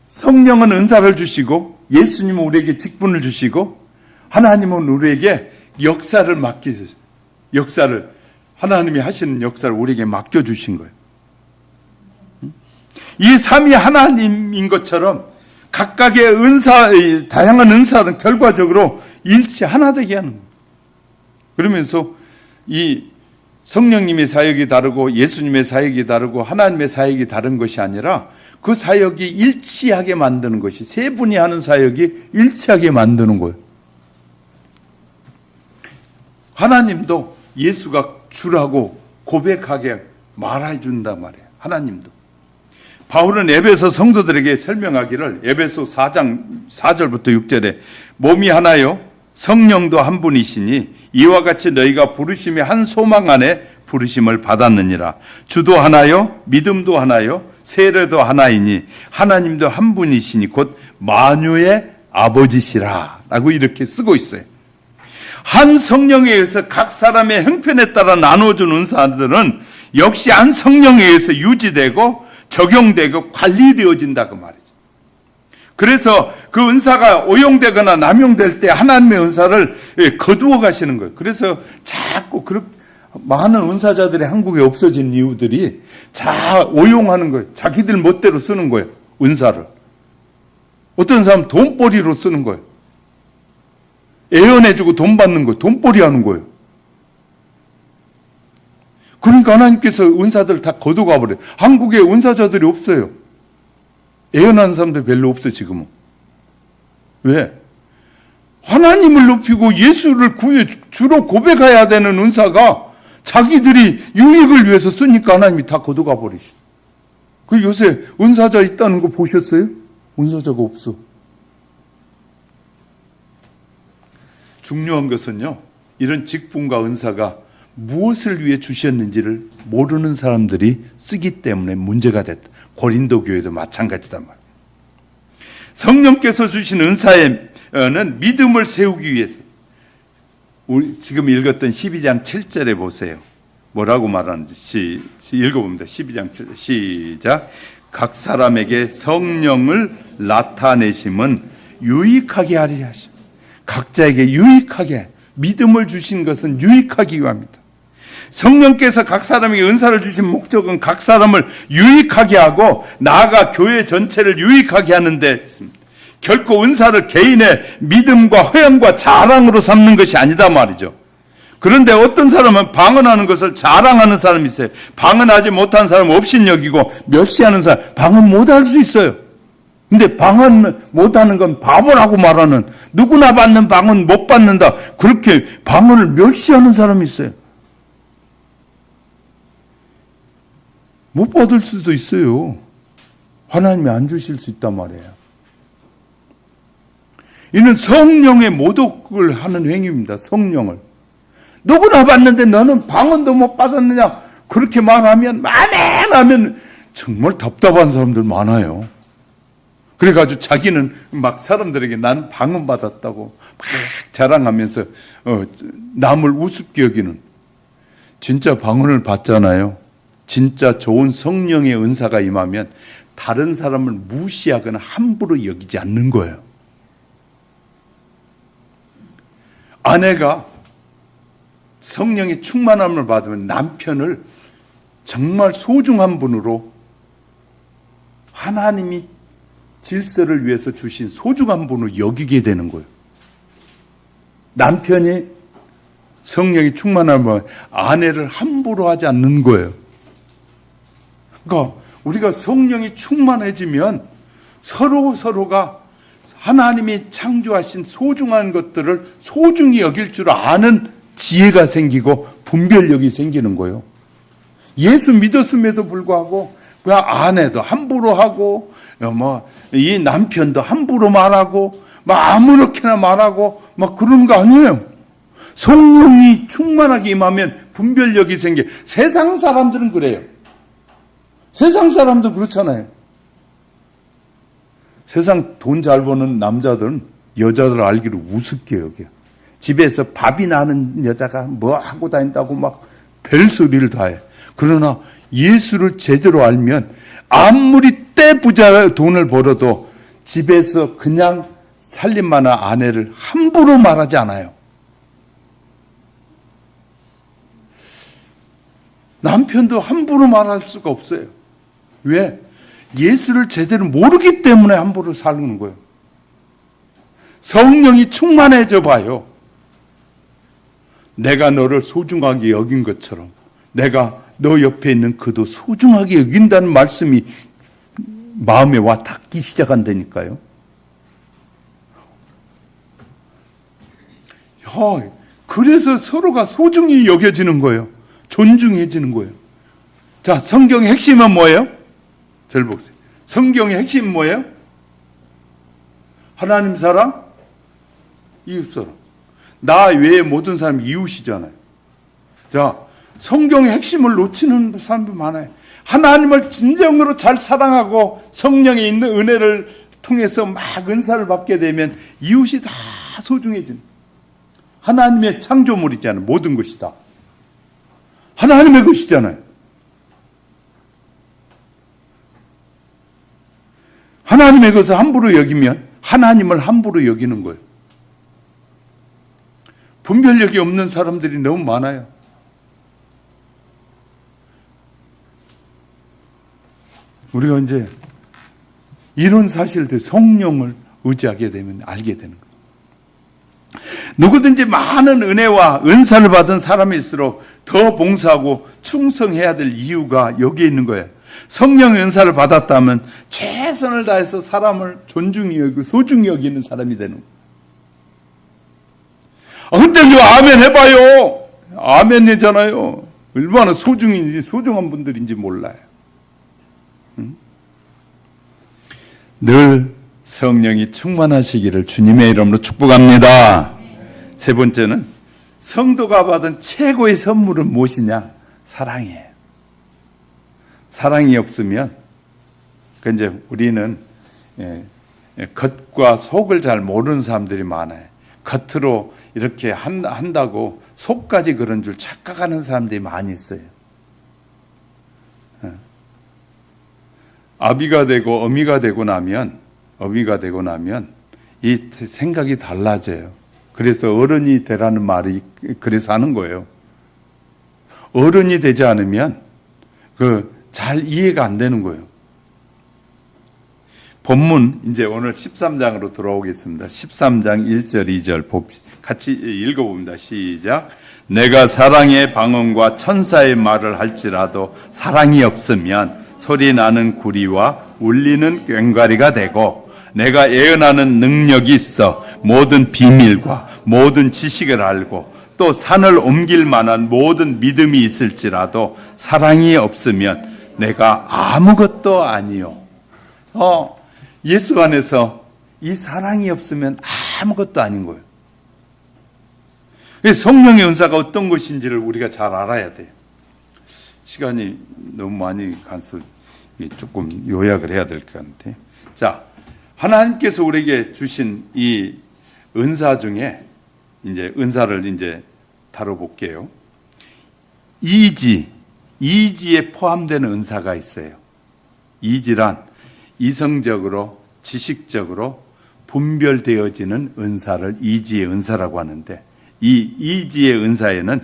성령은 은사를 주시고 예수님은 우리에게 직분을 주시고 하나님은 우리에게 역사를 맡기셨어요. 역사를 하나님이 하시는 역사를 우리에게 맡겨주신 거예요. 이 삼위 하나님인 것처럼 각각의 은사, 다양한 은사는 결과적으로 일치 하나 되게 하는 거예요. 그러면서 이 성령님의 사역이 다르고 예수님의 사역이 다르고 하나님의 사역이 다른 것이 아니라 그 사역이 일치하게 만드는 것이 세 분이 하는 사역이 일치하게 만드는 거예요. 하나님도 예수가 주라고 고백하게 말해 준단 말이에요. 하나님도. 바울은 에베소 성도들에게 설명하기를 에베소 4장 4절부터 6절에 몸이 하나요 성령도 한 분이시니 이와 같이 너희가 부르심의 한 소망 안에 부르심을 받았느니라. 주도 하나요 믿음도 하나요 세례도 하나이니 하나님도 한 분이시니 곧 만유의 아버지시라 라고 이렇게 쓰고 있어요. 한 성령에 의해서 각 사람의 형편에 따라 나누어준 은사들은 역시 한 성령에 의해서 유지되고 적용되고 관리되어진다고 말이죠. 그래서 그 은사가 오용되거나 남용될 때 하나님의 은사를 거두어 가시는 거예요. 그래서 자꾸 그렇게 많은 은사자들이 한국에 없어진 이유들이 다 오용하는 거예요. 자기들 멋대로 쓰는 거예요. 은사를. 어떤 사람은 돈벌이로 쓰는 거예요. 애연해주고 돈 받는 거예요. 돈벌이 하는 거예요. 그러니까 하나님께서 은사들을 다 거두가 버려요. 한국에 은사자들이 없어요. 애연하는 사람들 별로 없어요, 지금은. 왜? 하나님을 높이고 예수를 구해 주로 고백해야 되는 은사가 자기들이 유익을 위해서 쓰니까 하나님이 다 거두가 버리시. 그 요새 은사자 있다는 거 보셨어요? 은사자가 없어. 중요한 것은요, 이런 직분과 은사가 무엇을 위해 주셨는지를 모르는 사람들이 쓰기 때문에 문제가 됐다. 고린도 교회도 마찬가지단 말이에요. 성령께서 주신 은사에는 믿음을 세우기 위해서, 우리 지금 읽었던 12장 7절에 보세요. 뭐라고 말하는지 읽어봅니다. 12장 7절 시작. 각 사람에게 성령을 나타내심은 유익하게 하리 하심. 각자에게 유익하게, 믿음을 주신 것은 유익하기 위함이다. 성령께서 각 사람에게 은사를 주신 목적은 각 사람을 유익하게 하고 나아가 교회 전체를 유익하게 하는 데 있습니다. 결코 은사를 개인의 믿음과 허영과 자랑으로 삼는 것이 아니다 말이죠. 그런데 어떤 사람은 방언하는 것을 자랑하는 사람이 있어요. 방언하지 못한 사람은 업신여기고 멸시하는 사람, 방언 못할 수 있어요. 근데 방언 못하는 건 바보라고 말하는, 누구나 받는 방언 못 받는다, 그렇게 방언을 멸시하는 사람이 있어요. 못 받을 수도 있어요. 하나님이 안 주실 수 있단 말이에요. 이는 성령의 모독을 하는 행위입니다. 성령을. 누구나 받는데 너는 방언도 못 받았느냐, 그렇게 말하면, 만행하면 정말 답답한 사람들 많아요. 그래가지고 자기는 막 사람들에게 난 방언 받았다고 막 자랑하면서 남을 우습게 여기는. 진짜 방언을 받잖아요. 진짜 좋은 성령의 은사가 임하면 다른 사람을 무시하거나 함부로 여기지 않는 거예요. 아내가 성령의 충만함을 받으면 남편을 정말 소중한 분으로, 하나님이 질서를 위해서 주신 소중한 분으로 여기게 되는 거예요. 남편이 성령이 충만하면 아내를 함부로 하지 않는 거예요. 그러니까 우리가 성령이 충만해지면 서로가 하나님이 창조하신 소중한 것들을 소중히 여길 줄 아는 지혜가 생기고 분별력이 생기는 거예요. 예수 믿었음에도 불구하고 그 아내도 함부로 하고, 이 남편도 함부로 말하고, 아무렇게나 말하고, 그런 거 아니에요. 성령이 충만하게 임하면 분별력이 생겨. 세상 사람들은 그래요. 세상 사람도 그렇잖아요. 세상 돈 잘 버는 남자들은 여자들 알기로 우습게 여겨요. 집에서 밥이 나는 여자가 뭐 하고 다닌다고 막 별소리를 다 해요. 그러나 예수를 제대로 알면 아무리 떼부자 돈을 벌어도 집에서 그냥 살림만한 아내를 함부로 말하지 않아요. 남편도 함부로 말할 수가 없어요. 왜? 예수를 제대로 모르기 때문에 함부로 사는 거예요. 성령이 충만해져 봐요. 내가 너를 소중하게 여긴 것처럼 내가 너 옆에 있는 그도 소중하게 여긴다는 말씀이 마음에 와 닿기 시작한다니까요. 그래서 서로가 소중히 여겨지는 거예요. 존중해지는 거예요. 자, 성경의 핵심은 뭐예요? 절 보세요. 성경의 핵심은 뭐예요? 하나님 사랑, 이웃 사랑. 나 외에 모든 사람이 이웃이잖아요. 자, 성경의 핵심을 놓치는 사람도 많아요. 하나님을 진정으로 잘 사랑하고 성령에 있는 은혜를 통해서 막 은사를 받게 되면 이웃이 다 소중해지는. 하나님의 창조물이잖아요. 모든 것이 다. 하나님의 것이잖아요. 하나님의 것을 함부로 여기면 하나님을 함부로 여기는 거예요. 분별력이 없는 사람들이 너무 많아요. 우리가 이제 이런 사실들, 성령을 의지하게 되면 알게 되는 거예요. 누구든지 많은 은혜와 은사를 받은 사람일수록 더 봉사하고 충성해야 될 이유가 여기에 있는 거예요. 성령의 은사를 받았다면 최선을 다해서 사람을 존중히 여기고 소중히 여기는 사람이 되는 거예요. 근데 이제 아멘 해봐요. 아멘이잖아요. 얼마나 소중인지, 소중한 분들인지 몰라요. 늘 성령이 충만하시기를 주님의 이름으로 축복합니다. 세 번째는 성도가 받은 최고의 선물은 무엇이냐? 사랑이에요. 사랑이 없으면 이제 우리는 겉과 속을 잘 모르는 사람들이 많아요. 겉으로 이렇게 한다고 속까지 그런 줄 착각하는 사람들이 많이 있어요. 아비가 되고 어미가 되고 나면 이 생각이 달라져요. 그래서 어른이 되라는 말이 그래서 하는 거예요. 어른이 되지 않으면 잘 이해가 안 되는 거예요. 본문 이제 오늘 13장으로 돌아오겠습니다. 13장 1절 2절 같이 읽어봅니다. 시작. 내가 사랑의 방언과 천사의 말을 할지라도 사랑이 없으면 소리 나는 구리와 울리는 꽹과리가 되고 내가 예언하는 능력이 있어 모든 비밀과 모든 지식을 알고 또 산을 옮길 만한 모든 믿음이 있을지라도 사랑이 없으면 내가 아무것도 아니요. 예수 안에서 이 사랑이 없으면 아무것도 아닌 거예요. 성령의 은사가 어떤 것인지를 우리가 잘 알아야 돼요. 시간이 너무 많이 가서 조금 요약을 해야 될 것 같은데. 자, 하나님께서 우리에게 주신 이 은사 중에 이제 은사를 이제 다뤄볼게요. 이지에 포함되는 은사가 있어요. 이지란 이성적으로, 지식적으로 분별되어지는 은사를 이지의 은사라고 하는데, 이 이지의 은사에는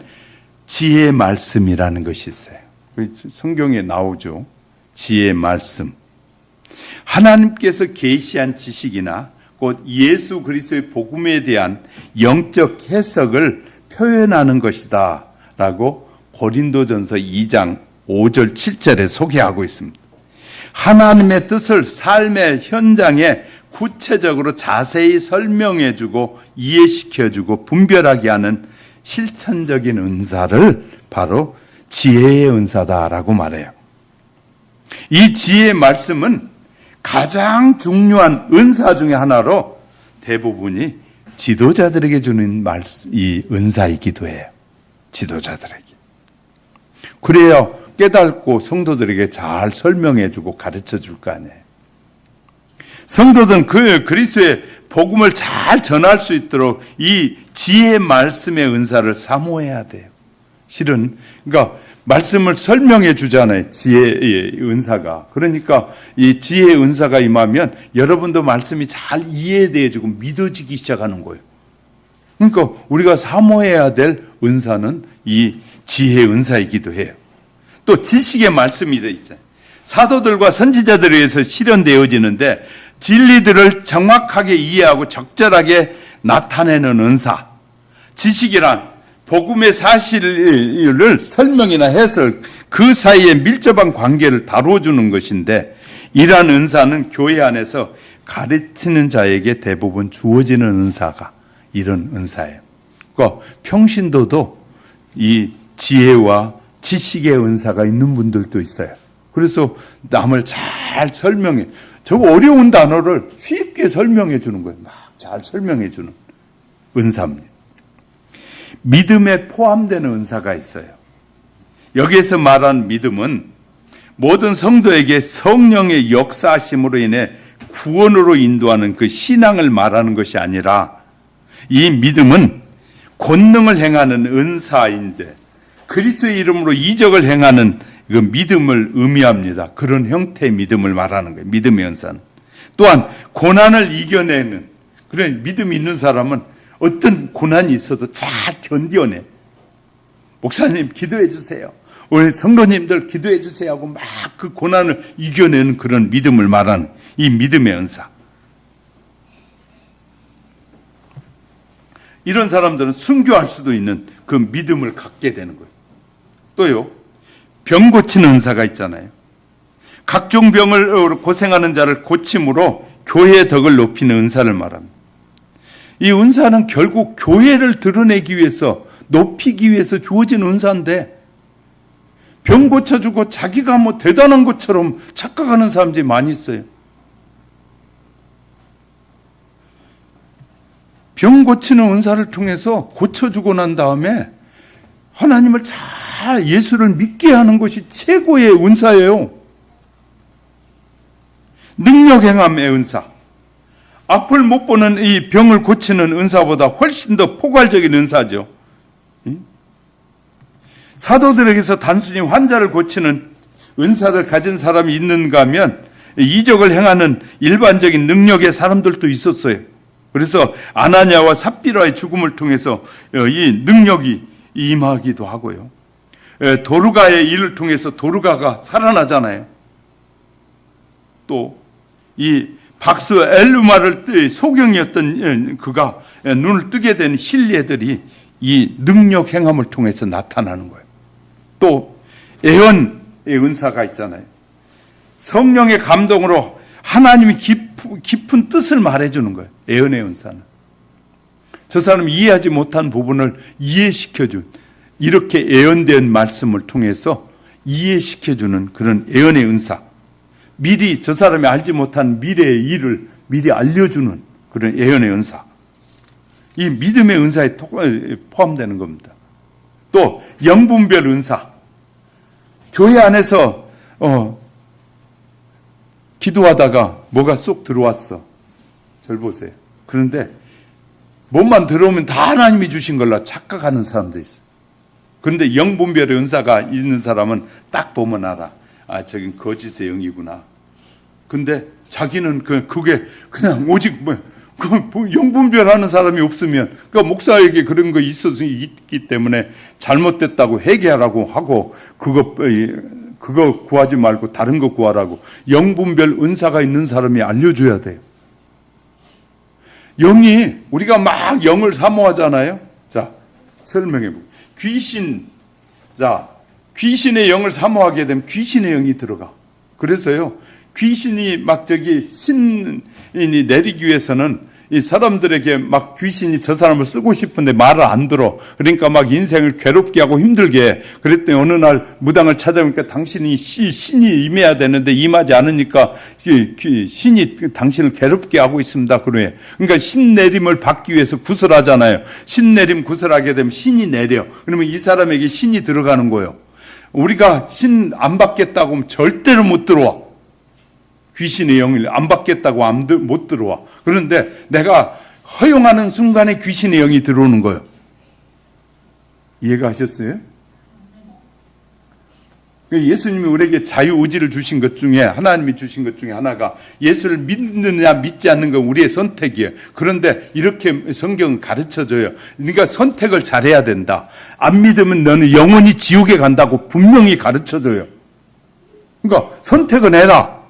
지혜의 말씀이라는 것이 있어요. 성경에 나오죠. 지혜의 말씀. 하나님께서 계시한 지식이나 곧 예수 그리스도의 복음에 대한 영적 해석을 표현하는 것이다 라고 고린도전서 2장 5절 7절에 소개하고 있습니다. 하나님의 뜻을 삶의 현장에 구체적으로 자세히 설명해주고 이해시켜주고 분별하게 하는 실천적인 은사를 바로 지혜의 은사다라고 말해요. 이 지혜의 말씀은 가장 중요한 은사 중에 하나로 대부분이 지도자들에게 주는 이 은사이기도 해요. 지도자들에게. 그래야 깨닫고 성도들에게 잘 설명해주고 가르쳐줄 거 아니에요. 성도들은 그리스도의 복음을 잘 전할 수 있도록 이 지혜의 말씀의 은사를 사모해야 돼요. 실은 그러니까 말씀을 설명해 주잖아요. 지혜의 은사가. 그러니까 이 지혜의 은사가 임하면 여러분도 말씀이 잘 이해되어지고 믿어지기 시작하는 거예요. 그러니까 우리가 사모해야 될 은사는 이 지혜의 은사이기도 해요. 또 지식의 말씀이 되어 있잖아요. 사도들과 선지자들에 의해서 실현되어지는데 진리들을 정확하게 이해하고 적절하게 나타내는 은사. 지식이란 복음의 사실을 설명이나 해설, 그 사이에 밀접한 관계를 다뤄주는 것인데, 이러한 은사는 교회 안에서 가르치는 자에게 대부분 주어지는 은사가 이런 은사예요. 그러니까 평신도도 이 지혜와 지식의 은사가 있는 분들도 있어요. 그래서 남을 잘 설명해, 저 어려운 단어를 쉽게 설명해 주는 거예요. 막 잘 설명해 주는 은사입니다. 믿음에 포함되는 은사가 있어요. 여기에서 말한 믿음은 모든 성도에게 성령의 역사하심으로 인해 구원으로 인도하는 그 신앙을 말하는 것이 아니라, 이 믿음은 권능을 행하는 은사인데 그리스도의 이름으로 이적을 행하는 그 믿음을 의미합니다. 그런 형태의 믿음을 말하는 거예요. 믿음의 은사는. 또한 고난을 이겨내는, 그래 믿음이 있는 사람은 어떤 고난이 있어도 잘 견뎌내. 목사님 기도해 주세요, 우리 성도님들 기도해 주세요 하고 막 그 고난을 이겨내는 그런 믿음을 말하는 이 믿음의 은사. 이런 사람들은 순교할 수도 있는 그 믿음을 갖게 되는 거예요. 또요, 병 고치는 은사가 있잖아요. 각종 병을 고생하는 자를 고침으로 교회의 덕을 높이는 은사를 말합니다. 이 은사는 결국 교회를 드러내기 위해서, 높이기 위해서 주어진 은사인데, 병 고쳐주고 자기가 뭐 대단한 것처럼 착각하는 사람들이 많이 있어요. 병 고치는 은사를 통해서 고쳐주고 난 다음에 하나님을 잘, 예수를 믿게 하는 것이 최고의 은사예요. 능력 행함의 은사. 앞을 못 보는 이 병을 고치는 은사보다 훨씬 더 포괄적인 은사죠. 사도들에게서 단순히 환자를 고치는 은사를 가진 사람이 있는가 하면 이적을 행하는 일반적인 능력의 사람들도 있었어요. 그래서 아나니아와 삽비라의 죽음을 통해서 이 능력이 임하기도 하고요. 도르가의 일을 통해서 도르가가 살아나잖아요. 또 이 박스 엘루마를 소경이었던 그가 눈을 뜨게 된 신뢰들이 이 능력 행함을 통해서 나타나는 거예요. 또 예언의 은사가 있잖아요. 성령의 감동으로 하나님이 깊은 뜻을 말해주는 거예요. 예언의 은사는. 저 사람이 이해하지 못한 부분을 이해시켜준, 이렇게 예언된 말씀을 통해서 이해시켜주는 그런 예언의 은사. 미리 저 사람이 알지 못한 미래의 일을 미리 알려주는 그런 예언의 은사. 이 믿음의 은사에 포함되는 겁니다. 또 영분별 은사. 교회 안에서 기도하다가 뭐가 쏙 들어왔어. 절 보세요. 그런데 몸만 들어오면 다 하나님이 주신 걸로 착각하는 사람도 있어요. 그런데 영분별의 은사가 있는 사람은 딱 보면 알아. 아, 저긴 거짓의 영이구나. 근데 자기는 그게 그냥 오직 영분별하는 사람이 없으면, 그러니까 목사에게 그런 거 있기 때문에 잘못됐다고 회개하라고 하고, 그거 구하지 말고 다른 거 구하라고 영분별 은사가 있는 사람이 알려줘야 돼요. 영이, 우리가 막 영을 사모하잖아요. 자, 설명해볼게요. 귀신의 영을 사모하게 되면 귀신의 영이 들어가. 그래서요, 귀신이 막 신이 내리기 위해서는 이 사람들에게 막 귀신이 저 사람을 쓰고 싶은데 말을 안 들어. 그러니까 막 인생을 괴롭게 하고 힘들게 해. 그랬더니 어느 날 무당을 찾아보니까 당신이 신이 임해야 되는데 임하지 않으니까 신이 당신을 괴롭게 하고 있습니다. 그러니까 신 내림을 받기 위해서 구슬하잖아요. 신 내림 구슬하게 되면 신이 내려. 그러면 이 사람에게 신이 들어가는 거예요. 우리가 신 안 받겠다고 하면 절대로 못 들어와. 귀신의 영을 안 받겠다고 못 들어와. 그런데 내가 허용하는 순간에 귀신의 영이 들어오는 거예요. 이해가 하셨어요? 예수님이 우리에게 자유의지를 주신 것 중에, 하나님이 주신 것 중에 하나가 예수를 믿느냐 믿지 않는 건 우리의 선택이에요. 그런데 이렇게 성경은 가르쳐줘요. 그러니까 선택을 잘해야 된다. 안 믿으면 너는 영원히 지옥에 간다고 분명히 가르쳐줘요. 그러니까 선택은 해라.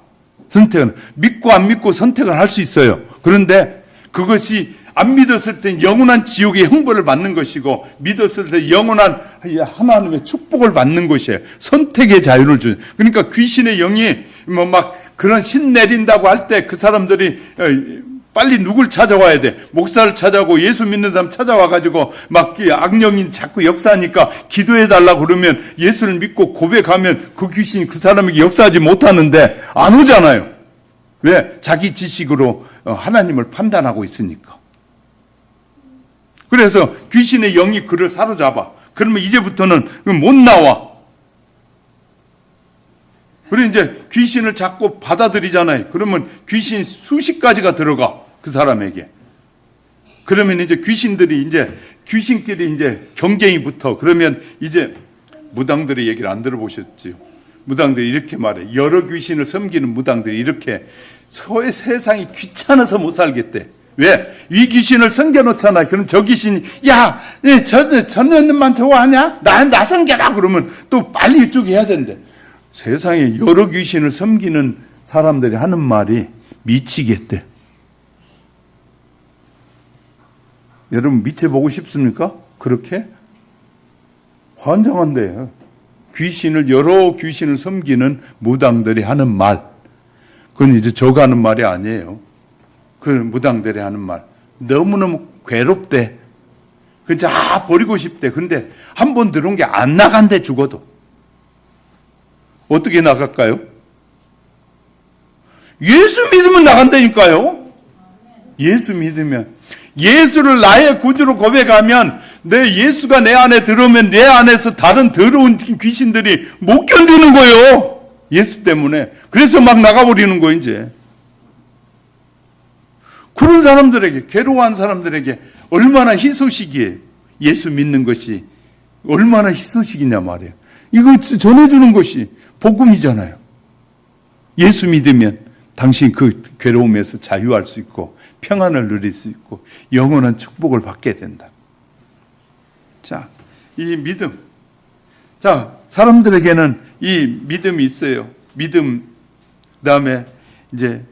선택은 믿고 안 믿고 선택을 할 수 있어요. 그런데 그것이 안 믿었을 때 영원한 지옥의 형벌을 받는 것이고, 믿었을 때 영원한 하나님의 축복을 받는 것이에요. 선택의 자유를 주는. 그러니까 귀신의 영이 막 그런 신 내린다고 할 때 그 사람들이 빨리 누굴 찾아와야 돼. 목사를 찾아오고 예수 믿는 사람 찾아와가지고 막 악령이 자꾸 역사하니까 기도해달라고 그러면 예수를 믿고 고백하면 그 귀신이 그 사람에게 역사하지 못하는데 안 오잖아요. 왜? 자기 지식으로 하나님을 판단하고 있으니까. 그래서 귀신의 영이 그를 사로잡아. 그러면 이제부터는 못 나와. 그리고 이제 귀신을 자꾸 받아들이잖아요. 그러면 귀신 수십 가지가 들어가, 그 사람에게. 그러면 이제 귀신끼리 이제 경쟁이 붙어. 그러면 이제 무당들의 얘기를 안 들어보셨지요? 무당들이 이렇게 말해. 여러 귀신을 섬기는 무당들이 이렇게 세상이 귀찮아서 못 살겠대. 왜? 이 귀신을 섬겨놓잖아. 그럼 저 귀신이, 야, 저 년만 좋아하냐? 나 섬겨라! 그러면 또 빨리 이쪽 해야 된대. 세상에 여러 귀신을 섬기는 사람들이 하는 말이 미치겠대. 여러분 미쳐보고 싶습니까? 그렇게? 환장한데요. 여러 귀신을 섬기는 무당들이 하는 말. 그건 이제 저가 하는 말이 아니에요. 그 무당들이 하는 말. 너무너무 괴롭대. 그냥 버리고 싶대. 근데 한 번 들어온 게 안 나간대, 죽어도. 어떻게 나갈까요? 예수 믿으면 나간다니까요. 예수 믿으면. 예수를 나의 구주로 고백하면 내 예수가 내 안에 들어오면 내 안에서 다른 더러운 귀신들이 못 견디는 거예요. 예수 때문에. 그래서 막 나가버리는 거예요, 이제. 그런 사람들에게, 괴로워한 사람들에게 얼마나 희소식이에요. 예수 믿는 것이 얼마나 희소식이냐 말이에요. 이거 전해주는 것이 복음이잖아요. 예수 믿으면 당신 그 괴로움에서 자유할 수 있고 평안을 누릴 수 있고 영원한 축복을 받게 된다. 자, 이 믿음. 자, 사람들에게는 이 믿음이 있어요. 믿음, 그 다음에 이제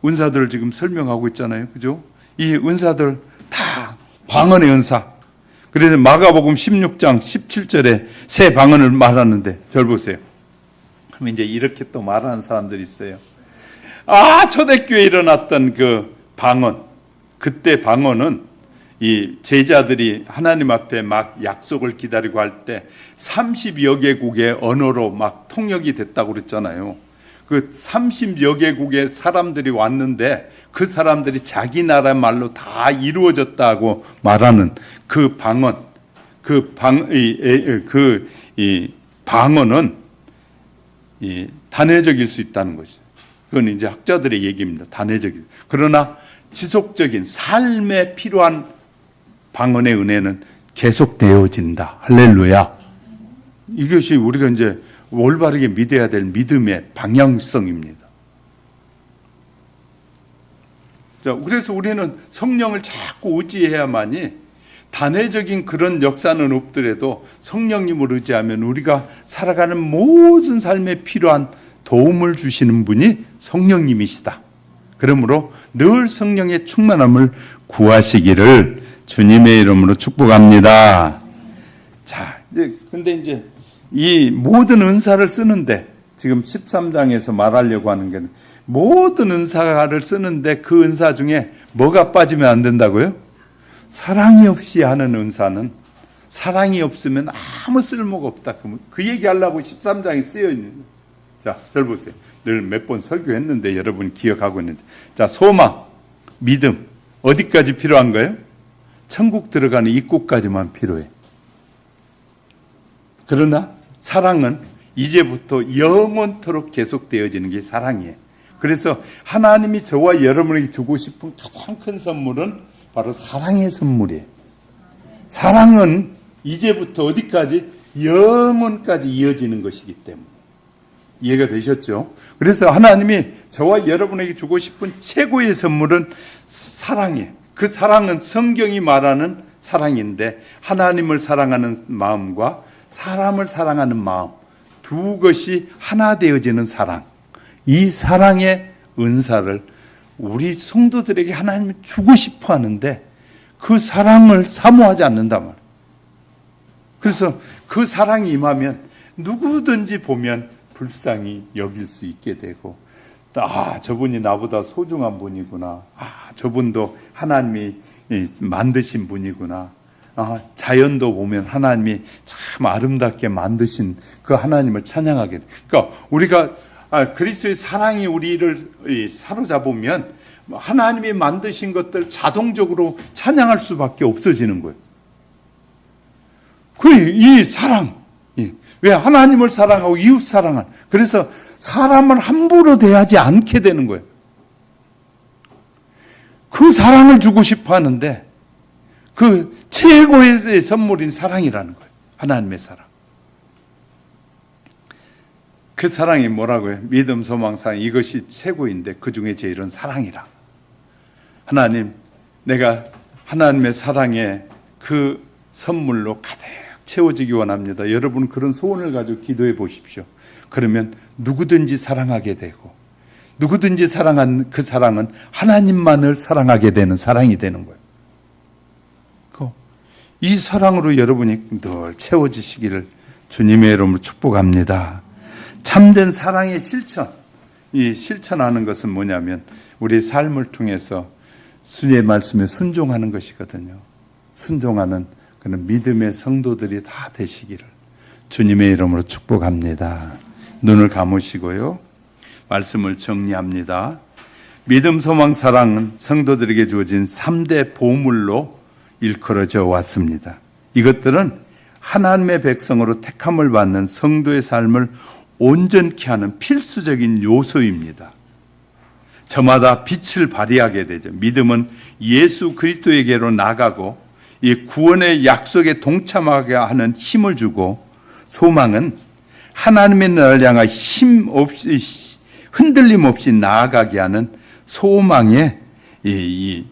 은사들을 지금 설명하고 있잖아요. 그죠? 이 은사들 다 방언의 은사. 그래서 마가복음 16장 17절에 새 방언을 말하는데 절 보세요. 그럼 이제 이렇게 또 말하는 사람들이 있어요. 초대교회에 일어났던 그 방언. 그때 방언은 이 제자들이 하나님 앞에 막 약속을 기다리고 할 때 30여 개국의 언어로 막 통역이 됐다고 그랬잖아요. 그 30여 개국의 사람들이 왔는데 그 사람들이 자기 나라 말로 다 이루어졌다고 말하는 그 방언, 방언은 단회적일 수 있다는 것이죠. 그건 이제 학자들의 얘기입니다. 단회적인. 그러나 지속적인 삶에 필요한 방언의 은혜는 계속되어진다. 할렐루야. 이것이 우리가 이제 올바르게 믿어야 될 믿음의 방향성입니다. 자, 그래서 우리는 성령을 자꾸 의지해야만이 단회적인 그런 역사는 없더라도 성령님을 의지하면 우리가 살아가는 모든 삶에 필요한 도움을 주시는 분이 성령님이시다. 그러므로 늘 성령의 충만함을 구하시기를 주님의 이름으로 축복합니다. 자, 근데 이제 이 모든 은사를 쓰는데 지금 13장에서 말하려고 하는 게 모든 은사를 쓰는데 그 은사 중에 뭐가 빠지면 안 된다고요? 사랑이 없이 하는 은사는 사랑이 없으면 아무 쓸모가 없다. 그 얘기하려고 13장에 쓰여 있는 거예요. 자, 절 보세요. 늘 몇 번 설교했는데 여러분 기억하고 있는데. 자, 소망, 믿음 어디까지 필요한 거예요? 천국 들어가는 입구까지만 필요해. 그러나 사랑은 이제부터 영원토록 계속되어지는 게 사랑이에요. 그래서 하나님이 저와 여러분에게 주고 싶은 가장 큰 선물은 바로 사랑의 선물이에요. 사랑은 이제부터 어디까지? 영원까지 이어지는 것이기 때문에. 이해가 되셨죠? 그래서 하나님이 저와 여러분에게 주고 싶은 최고의 선물은 사랑이에요. 그 사랑은 성경이 말하는 사랑인데 하나님을 사랑하는 마음과 사람을 사랑하는 마음 두 것이 하나 되어지는 사랑. 이 사랑의 은사를 우리 성도들에게 하나님이 주고 싶어 하는데 그 사랑을 사모하지 않는단 말이에요. 그래서 그 사랑이 임하면 누구든지 보면 불쌍히 여길 수 있게 되고 저분이 나보다 소중한 분이구나. 저분도 하나님이 만드신 분이구나. 자연도 보면 하나님이 참 아름답게 만드신 그 하나님을 찬양하게 돼. 그러니까 우리가 그리스도의 사랑이 우리를 사로잡으면 하나님이 만드신 것들 자동적으로 찬양할 수밖에 없어지는 거예요. 이 사랑, 왜 하나님을 사랑하고 이웃 사랑을, 그래서 사람을 함부로 대하지 않게 되는 거예요. 그 사랑을 주고 싶어 하는데 그 최고의 선물인 사랑이라는 거예요. 하나님의 사랑. 그 사랑이 뭐라고요? 믿음, 소망, 사랑, 이것이 최고인데 그 중에 제일은 사랑이라. 하나님, 내가 하나님의 사랑의 그 선물로 가득 채워지기 원합니다. 여러분 그런 소원을 가지고 기도해 보십시오. 그러면 누구든지 사랑하게 되고, 누구든지 사랑한 그 사랑은 하나님만을 사랑하게 되는 사랑이 되는 거예요. 이 사랑으로 여러분이 늘 채워지시기를 주님의 이름으로 축복합니다. 참된 사랑의 실천, 이 실천하는 것은 뭐냐면 우리의 삶을 통해서 주의 말씀에 순종하는 것이거든요. 순종하는 그런 믿음의 성도들이 다 되시기를 주님의 이름으로 축복합니다. 눈을 감으시고요. 말씀을 정리합니다. 믿음, 소망, 사랑은 성도들에게 주어진 3대 보물로 일컬어져 왔습니다. 이것들은 하나님의 백성으로 택함을 받는 성도의 삶을 온전케 하는 필수적인 요소입니다. 저마다 빛을 발휘하게 되죠. 믿음은 예수 그리스도에게로 나가고 이 구원의 약속에 동참하게 하는 힘을 주고, 소망은 하나님의 나라를 향한 힘 없이 흔들림 없이 나아가게 하는 소망의 이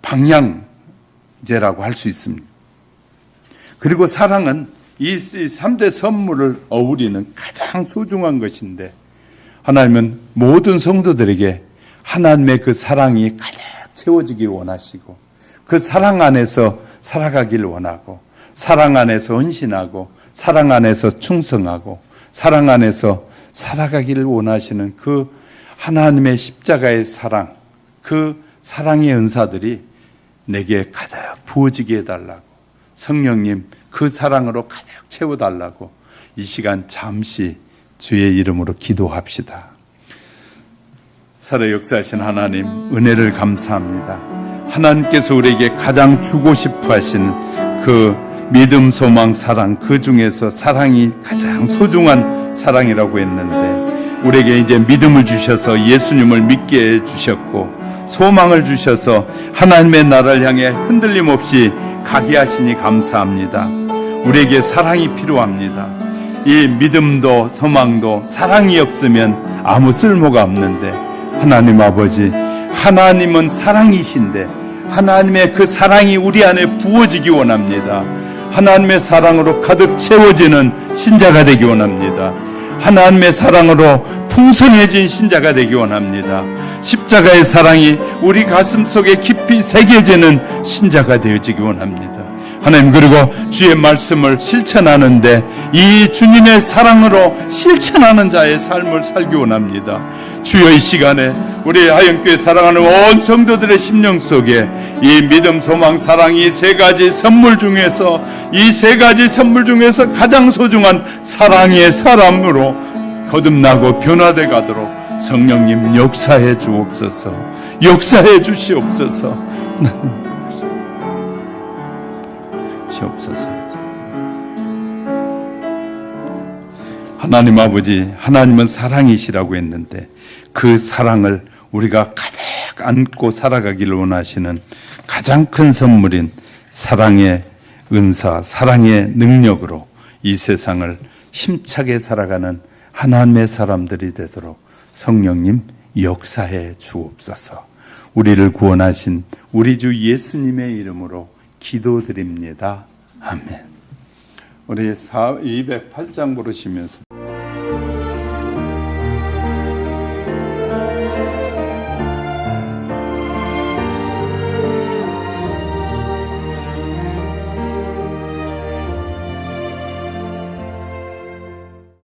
방향제라고 할 수 있습니다. 그리고 사랑은 이 3대 선물을 어우리는 가장 소중한 것인데, 하나님은 모든 성도들에게 하나님의 그 사랑이 가득 채워지길 원하시고, 그 사랑 안에서 살아가길 원하고, 사랑 안에서 헌신하고, 사랑 안에서 충성하고, 사랑 안에서 살아가기를 원하시는 그 하나님의 십자가의 사랑, 그 사랑의 은사들이 내게 가득 부어지게 해달라고, 성령님 그 사랑으로 가득 채워달라고 이 시간 잠시 주의 이름으로 기도합시다. 살아 역사하신 하나님, 은혜를 감사합니다. 하나님께서 우리에게 가장 주고 싶어 하시는 그 믿음, 소망, 사랑, 그 중에서 사랑이 가장 소중한 사랑이라고 했는데, 우리에게 이제 믿음을 주셔서 예수님을 믿게 해주셨고, 소망을 주셔서 하나님의 나라를 향해 흔들림 없이 가게 하시니 감사합니다. 우리에게 사랑이 필요합니다. 이 믿음도 소망도 사랑이 없으면 아무 쓸모가 없는데, 하나님 아버지, 하나님은 사랑이신데 하나님의 그 사랑이 우리 안에 부어지기 원합니다. 하나님의 사랑으로 가득 채워지는 신자가 되기 원합니다. 하나님의 사랑으로 풍성해진 신자가 되기 원합니다. 십자가의 사랑이 우리 가슴 속에 깊이 새겨지는 신자가 되어지기 원합니다. 하나님, 그리고 주의 말씀을 실천하는데 이 주님의 사랑으로 실천하는 자의 삶을 살기 원합니다. 주여, 이 시간에 우리 하영교회 사랑하는 온 성도들의 심령 속에 이 믿음, 소망, 사랑, 이 세 가지 선물 중에서 가장 소중한 사랑의 사람으로 거듭나고 변화돼 가도록 성령님 역사해 주옵소서. 역사해 주시옵소서. 주옵소서. 하나님 아버지, 하나님은 사랑이시라고 했는데 그 사랑을 우리가 가득 안고 살아가기를 원하시는 가장 큰 선물인 사랑의 은사, 사랑의 능력으로 이 세상을 힘차게 살아가는 하나님의 사람들이 되도록 성령님 역사해 주옵소서. 우리를 구원하신 우리 주 예수님의 이름으로 기도드립니다. 아멘. 우리 208장 부르시면서